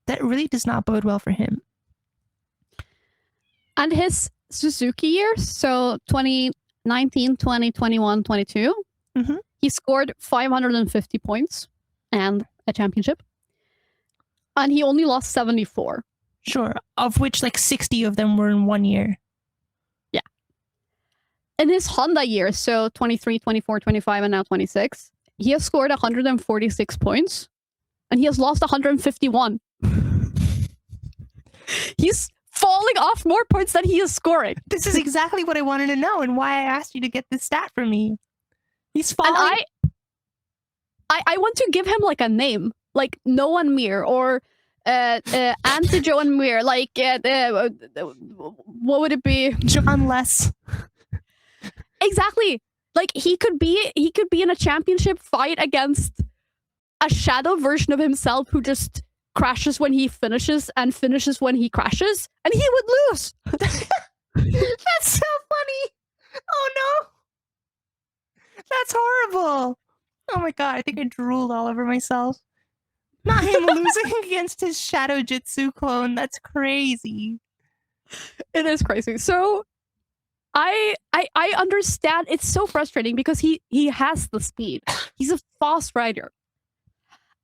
A: that really does not bode well for him.
B: And his Suzuki years, so 2019, 20, 21, 22, he scored 550 points and a championship. And he only lost 74.
A: Sure, of which like 60 of them were in 1 year.
B: Yeah. In his Honda years, so 23, 24, 25, and now 26, he has scored 146 points. And he has lost 151. He's falling off more points than he is scoring.
A: This is exactly what I wanted to know and why I asked you to get this stat for me. He's falling.
B: And I want to give him like a name, like Joan Mir or anti Joan Mir, like what would it be?
A: John Less.
B: Exactly. Like he could be in a championship fight against a shadow version of himself who just crashes when he finishes and finishes when he crashes, and he would lose.
A: That's so funny. Oh no. That's horrible. Oh my god, I think I drooled all over myself. Not him losing against his Shadow Jitsu clone. That's crazy.
B: It is crazy. So I understand. It's so frustrating because he has the speed. He's a fast rider.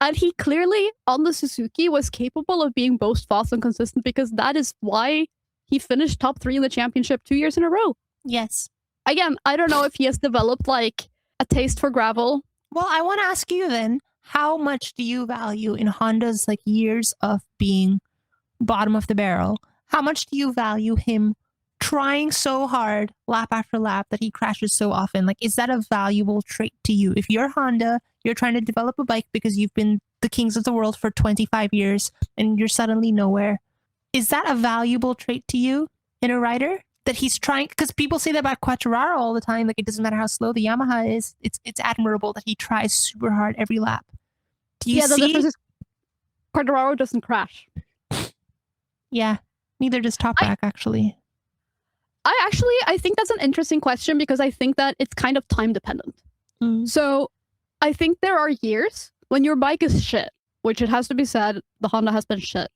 B: And he clearly, on the Suzuki, was capable of being both fast and consistent because that is why he finished top 3 in the championship 2 years in a row.
A: Yes.
B: Again, I don't know if he has developed like a taste for gravel.
A: Well, I want to ask you then, how much do you value in Honda's like years of being bottom of the barrel? How much do you value him trying so hard lap after lap that he crashes so often? Like, is that a valuable trait to you? If you're Honda, you're trying to develop a bike because you've been the kings of the world for 25 years and you're suddenly nowhere. Is that a valuable trait to you in a rider? That he's trying, because people say that about Quartararo all the time, like it doesn't matter how slow the Yamaha is, it's admirable that he tries super hard every lap. Do you
B: the
A: see?
B: difference is Quartararo doesn't crash.
A: Yeah, neither does Toprak actually.
B: I think that's an interesting question because I think that it's kind of time dependent. So I think there are years when your bike is shit, which it has to be said, the Honda has been shit.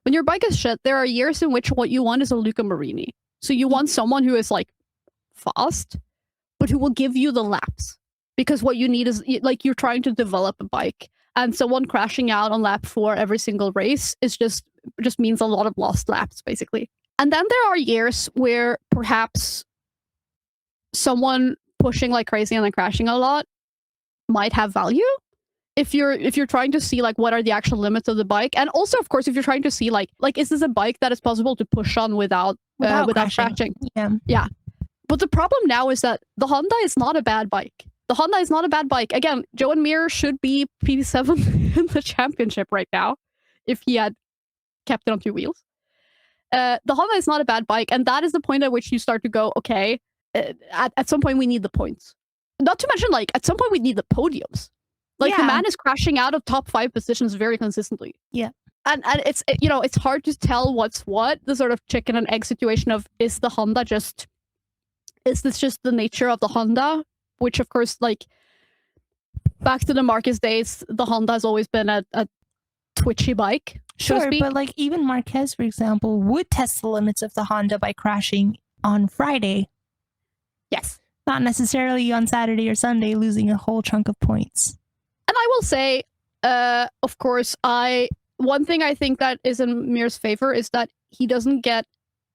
B: When your bike is shit, there are years in which what you want is a Luca Marini. So you want someone who is like fast, but who will give you the laps. Because what you need is like you're trying to develop a bike, and someone crashing out on lap 4 every single race is just means a lot of lost laps, basically. And then there are years where perhaps someone pushing like crazy and then crashing a lot might have value. If you're trying to see like what are the actual limits of the bike, and also of course if you're trying to see like is this a bike that is possible to push on without crashing? Yeah. But the problem now is that the Honda is not a bad bike. The Honda is not a bad bike. Again, Joan Mir should be P7 in the championship right now if he had kept it on 2 wheels. The Honda is not a bad bike, and that is the point at which you start to go, okay, at some point we need the points. Not to mention, like, at some point we need the podiums. Like, the man is crashing out of top 5 positions very consistently.
A: Yeah.
B: And it's, you know, it's hard to tell what's what, the sort of chicken and egg situation of, is this just the nature of the Honda? Which, of course, like, back to the Marquez days, the Honda has always been a twitchy bike.
A: Sure, but like even Marquez, for example, would test the limits of the Honda by crashing on Friday.
B: Yes.
A: Not necessarily on Saturday or Sunday, losing a whole chunk of points.
B: And I will say, of course, one thing I think that is in Mir's favor is that he doesn't get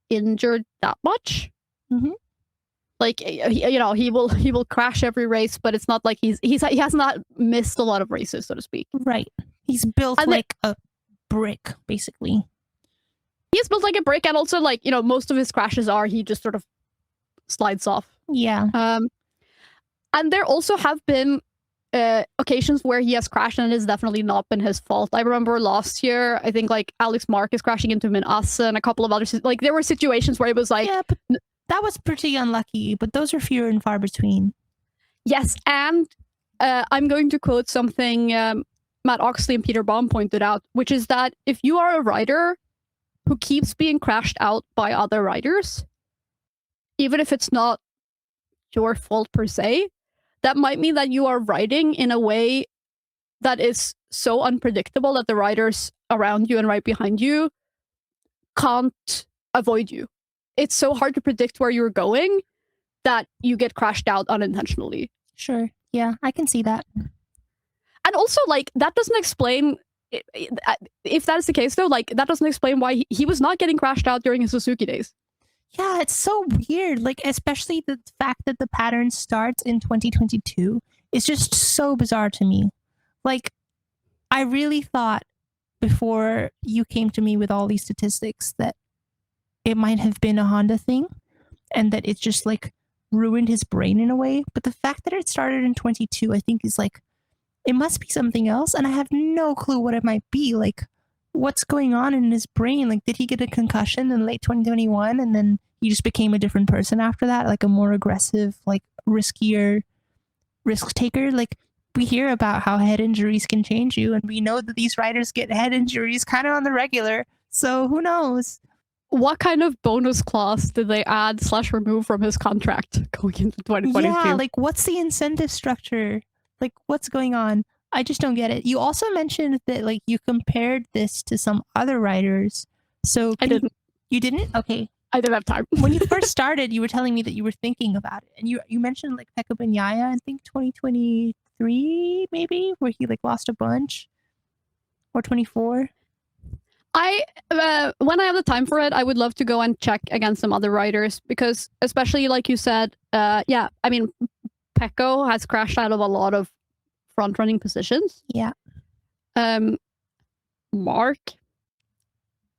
B: injured that much.
A: Mm-hmm.
B: Like, he will crash every race, but it's not like he has not missed a lot of races, so to speak.
A: Right. He's built like a brick, basically.
B: He's built like a brick, and also, like, you know, most of his crashes are he just sort of slides off.
A: Yeah.
B: And there also have been occasions where he has crashed and it has definitely not been his fault. I remember last year, I think, like, Alex Marquez crashing into him in Assen and a couple of others. Like, there were situations where it was like...
A: Yeah, but that was pretty unlucky, but those are fewer and far between.
B: Yes, and I'm going to quote something Matt Oxley and Peter Baum pointed out, which is that if you are a rider who keeps being crashed out by other riders, even if it's not your fault per se, that might mean that you are riding in a way that is so unpredictable that the riders around you and right behind you can't avoid you. It's so hard to predict where you're going that you get crashed out unintentionally.
A: Sure. Yeah, I can see that.
B: And also, like, that doesn't explain, if that is the case, though, like, that doesn't explain why he was not getting crashed out during his Suzuki days.
A: Yeah, it's so weird. Like, especially the fact that the pattern starts in 2022 is just so bizarre to me. Like, I really thought before you came to me with all these statistics that it might have been a Honda thing and that it just, like, ruined his brain in a way. But the fact that it started in 22, I think, is like, it must be something else. And I have no clue what it might be. Like, what's going on in his brain? Like, did he get a concussion in late 2021 and then he just became a different person after that? Like a more aggressive, like riskier risk taker? Like, we hear about how head injuries can change you, and we know that these riders get head injuries kind of on the regular. So who knows?
B: What kind of bonus clause did they add / remove from his contract going into 2022?
A: Yeah, like, what's the incentive structure? Like, what's going on? I just don't get it. You also mentioned that, like, you compared this to some other riders. So
B: I didn't.
A: You didn't? Okay.
B: I didn't have time.
A: When you first started, you were telling me that you were thinking about it. And you mentioned, like, Pekka Bagnaia, I think 2023, maybe, where he, like, lost a bunch. Or 24.
B: When I have the time for it, I would love to go and check against some other riders, because especially, like you said, yeah, I mean, Pecco has crashed out of a lot of front-running positions.
A: Yeah.
B: Mark,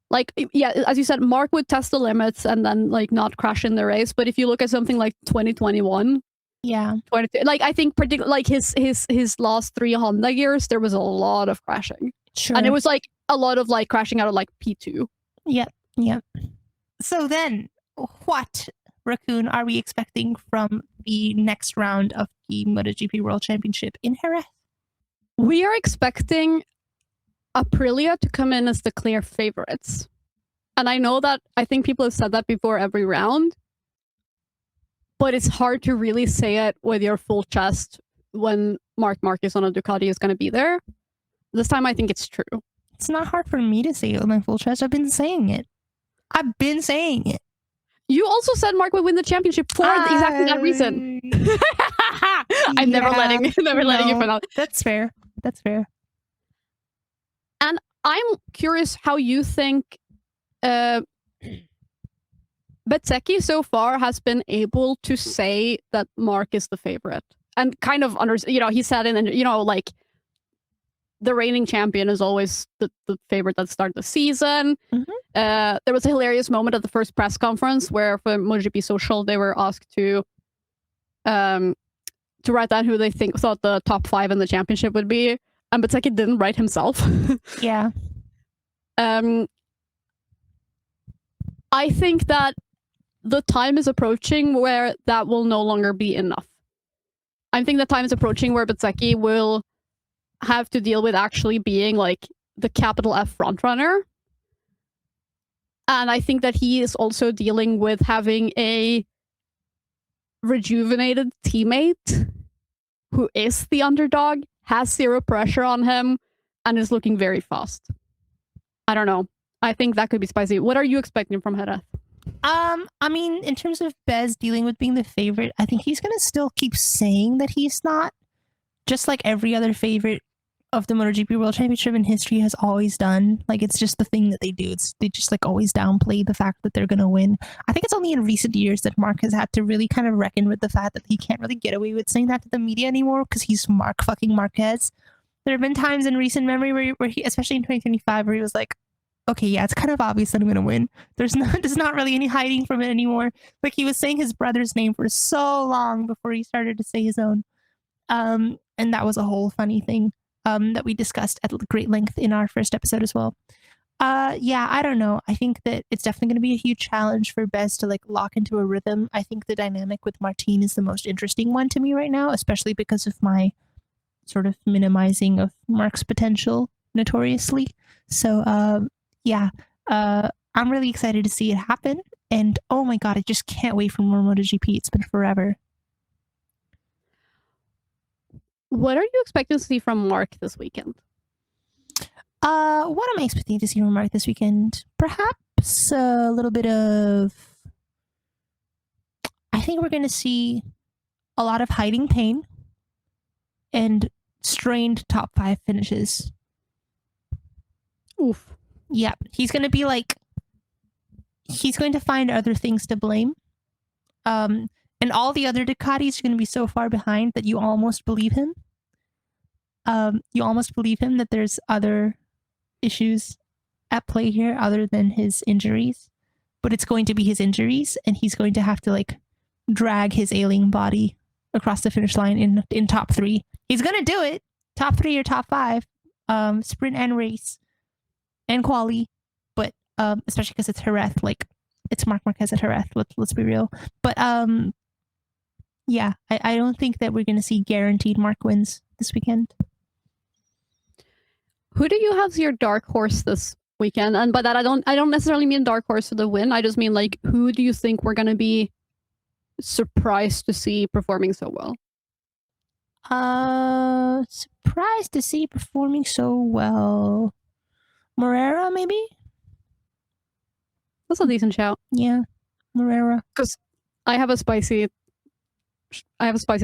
B: like, yeah, as you said, Mark would test the limits and then, like, not crash in the race. But if you look at something like 2021,
A: yeah,
B: 22, like, I think like his last 3 Honda years, there was a lot of crashing.
A: Sure.
B: And it was like a lot of, like, crashing out of, like, P2.
A: Yep. So then, what, Raccoon, are we expecting from the next round of the MotoGP World Championship in Jerez?
B: We are expecting Aprilia to come in as the clear favorites. And I know that I think people have said that before every round, but it's hard to really say it with your full chest when Marc Marquez on a Ducati is going to be there. This time I think it's true.
A: It's not hard for me to say it with my full chest. I've been saying it.
B: You also said Mark would win the championship for exactly that reason. I'm never letting you for that.
A: That's fair.
B: And I'm curious how you think Bezzecchi so far has been able to say that Mark is the favorite. And kind of, he said like, the reigning champion is always the favorite that started the season.
A: Mm-hmm.
B: There was a hilarious moment at the first press conference where for MotoGP Social, they were asked to write down who they thought the top 5 in the championship would be. And Bezzecchi didn't write himself.
A: Yeah.
B: I think that the time is approaching where that will no longer be enough. I think the time is approaching where Bezzecchi will have to deal with actually being like the capital F frontrunner. And I think that he is also dealing with having a rejuvenated teammate who is the underdog, has zero pressure on him, and is looking very fast. I don't know. I think that could be spicy. What are you expecting from Jerez?
A: I mean, in terms of Bez dealing with being the favorite, I think he's gonna still keep saying that he's not. Just like every other favorite of the MotoGP World Championship in history has always done. Like, it's just the thing that they do. They just like always downplay the fact that they're gonna win. I think it's only in recent years that Mark has had to really kind of reckon with the fact that he can't really get away with saying that to the media anymore because he's Mark fucking Marquez. There have been times in recent memory where he, especially in 2025, where he was like, okay, yeah, it's kind of obvious that I'm gonna win. There's not really any hiding from it anymore. Like, he was saying his brother's name for so long before he started to say his own. And that was a whole funny thing that we discussed at great length in our first episode as well. Yeah, I don't know. I think that it's definitely going to be a huge challenge for Bez to like lock into a rhythm. I think the dynamic with Martin is the most interesting one to me right now, especially because of my sort of minimizing of Mark's potential notoriously. So yeah, I'm really excited to see it happen. And oh my God, I just can't wait for more MotoGP. It's been forever.
B: What are you expecting to see from Mark this weekend?
A: What am I expecting to see from Mark this weekend? Perhaps a little bit of... I think we're going to see a lot of hiding pain and strained top 5 finishes.
B: Oof.
A: Yeah, he's going to be like... He's going to find other things to blame. And all the other Ducatis are going to be so far behind that you almost believe him. You almost believe him that there's other issues at play here other than his injuries. But it's going to be his injuries, and he's going to have to like drag his ailing body across the finish line in top 3. He's going to do it. Top 3 or top 5. Sprint and race. And quali. But especially because it's Jerez. Like, it's Marc Marquez at Jerez. Let's be real. But yeah, I don't think that we're going to see guaranteed Mark wins this weekend.
B: Who do you have as your dark horse this weekend? And by that, I don't necessarily mean dark horse for the win. I just mean like, who do you think we're going to be surprised to see performing so well?
A: Surprised to see performing so well. Morera, maybe?
B: That's a decent shout.
A: Yeah, Morera.
B: Because I have a spicy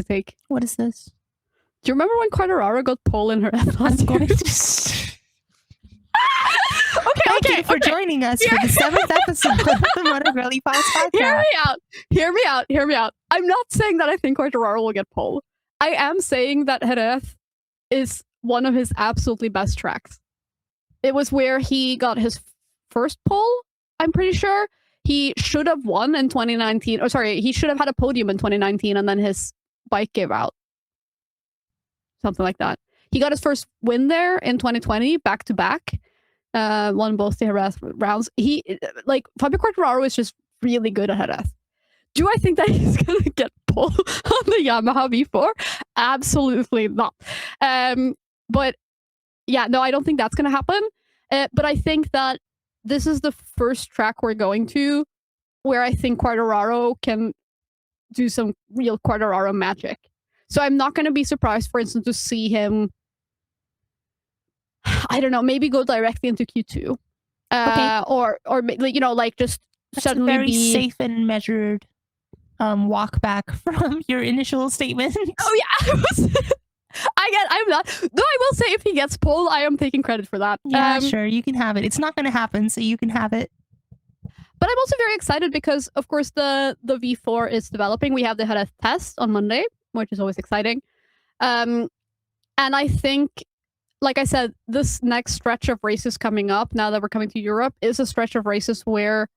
B: take.
A: What is this?
B: Do you remember when Quartararo got pole in her last
A: I'm going
B: year?
A: to... Thank you for joining us for the 7th episode of the MotoGirlyPops podcast.
B: Hear me out. I'm not saying that I think Quartararo will get pole. I am saying that Jerez is one of his absolutely best tracks. It was where he got his first pole, I'm pretty sure. He should have won in 2019. Oh, sorry, he should have had a podium in 2019, and then his bike gave out. Something like that. He got his first win there in 2020, back to back. Won both the Jerez rounds. Fabio Quartararo is just really good at Jerez. Do I think that he's going to get pole on the Yamaha V4? Absolutely not. But yeah, no, I don't think that's going to happen. But I think that this is the first track we're going to where I think Quartararo can do some real Quartararo magic. So I'm not going to be surprised, for instance, to see him, I don't know, maybe go directly into Q2.
A: Okay.
B: Or you know, like just
A: That's
B: suddenly
A: a very
B: be
A: safe and measured walk back from your initial statement.
B: Oh yeah, I'm not. Though I will say, if he gets pole, I am taking credit for that.
A: Yeah, sure, you can have it. It's not going to happen, so you can have it.
B: But I'm also very excited because, of course, the V4 is developing. We have the Jerez test on Monday, which is always exciting. And I think, like I said, this next stretch of races coming up, now that we're coming to Europe, is a stretch of races where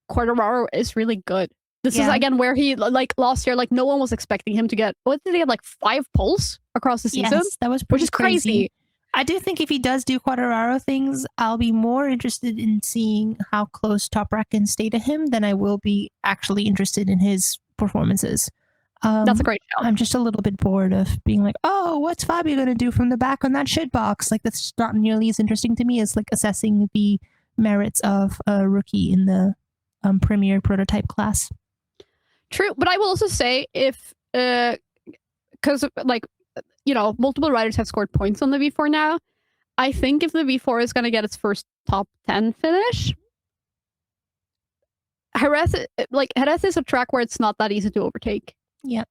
B: Quartararo is really good. This is, again, where he, like, last year, like, no one was expecting him to get, what did he have, like, 5 poles across the season?
A: Yes, that was pretty
B: which is crazy.
A: I do think if he does do Quartararo things, I'll be more interested in seeing how close Toprak can stay to him than I will be actually interested in his performances.
B: That's a great show.
A: I'm just a little bit bored of being like, oh, what's Fabio going to do from the back on that shit box? Like, that's not nearly as interesting to me as like assessing the merits of a rookie in the premier prototype class.
B: True, but I will also say if because like multiple riders have scored points on the V4 now. I think if the V4 is going to get its first top 10 finish, Jerez is a track where it's not that easy to overtake.
A: Yep.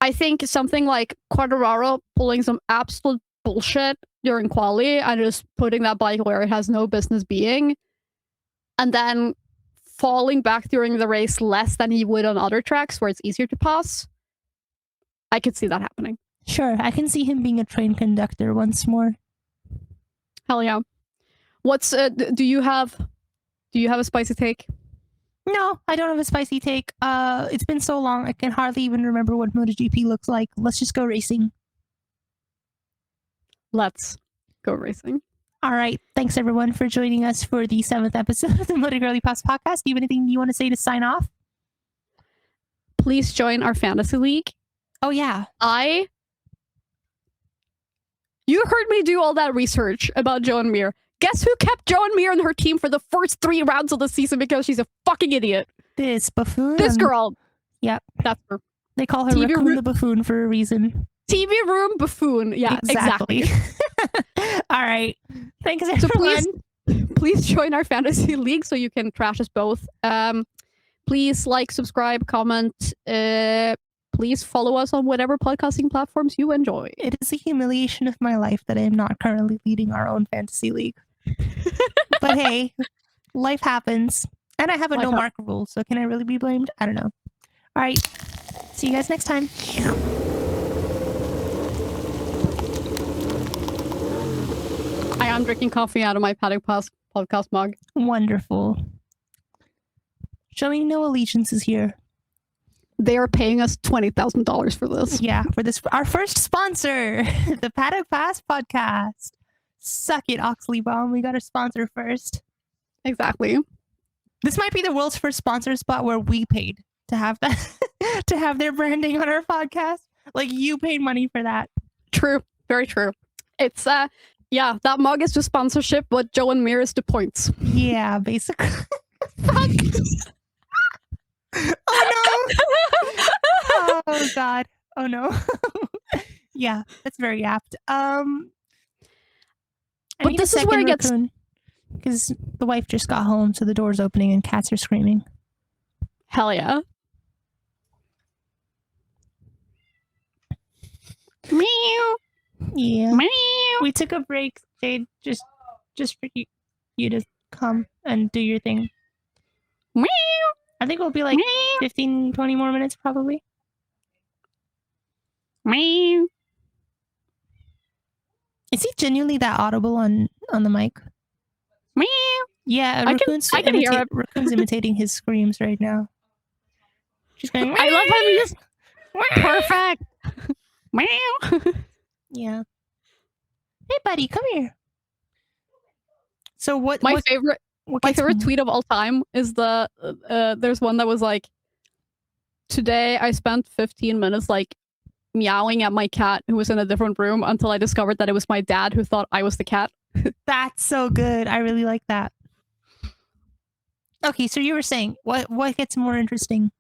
B: I think something like Quartararo pulling some absolute bullshit during quali and just putting that bike where it has no business being, and then falling back during the race less than he would on other tracks where it's easier to pass. I could see that happening.
A: Sure, I can see him being a train conductor once more.
B: Hell yeah. What's do you have a spicy take?
A: No, I don't have a spicy take. It's been so long, I can hardly even remember what MotoGP looks like. Let's just go racing.
B: Let's go racing.
A: All right. Thanks, everyone, for joining us for the 7th episode of the MotoGirlyPops podcast. Do you have anything you want to say to sign off?
B: Please join our fantasy league.
A: Oh, yeah.
B: You heard me do all that research about Joan Mir. Guess who kept Joan Mir in her team for the first 3 rounds of the season because she's a fucking idiot?
A: This buffoon.
B: This girl.
A: Yep.
B: That's her.
A: They call her Raccoon the buffoon for a reason.
B: TV room buffoon. Yeah, exactly.
A: All right. Thanks, everyone.
B: So please join our fantasy league so you can trash us both. Please like, subscribe, comment. Please follow us on whatever podcasting platforms you enjoy.
A: It is a humiliation of my life that I am not currently leading our own fantasy league. But hey, life happens. And I have a no mark rule, so can I really be blamed? I don't know. All right. See you guys next time.
B: I am drinking coffee out of my Paddock Pass podcast mug.
A: Wonderful. Showing no allegiances here.
B: They are paying us $20,000 for this.
A: Yeah, for this, our first sponsor, the Paddock Pass podcast. Suck it, Oxley Bomb. We got a sponsor first.
B: Exactly.
A: This might be the world's first sponsor spot where we paid to have that, to have their branding on our podcast. Like, you paid money for that.
B: True. Very true. It's, yeah, that mug is just sponsorship, but Joan Mir is the points.
A: Yeah, basically. Fuck. Oh no! Oh god! Oh no! Yeah, that's very apt. But
B: this is where it gets,
A: because the wife just got home, so the door's opening and cats are screaming.
B: Hell yeah! Meow.
A: Yeah.
B: Meow.
A: We took a break, Jade, just for you to come and do your thing.
B: Meow.
A: I think it'll be like 15, 20 more minutes, probably.
B: Meow.
A: Is he genuinely that audible on the mic?
B: Meow.
A: Yeah,
B: I can hear it.
A: Raccoon's imitating his screams right now. She's going,
B: I love how you just... Perfect. Meow.
A: Yeah. Hey, buddy, come here. So
B: My favorite tweet of all time is there's one that was like, today I spent 15 minutes like meowing at my cat who was in a different room until I discovered that it was my dad who thought I was the cat.
A: That's so good. I really like that. Okay, so you were saying what gets more interesting?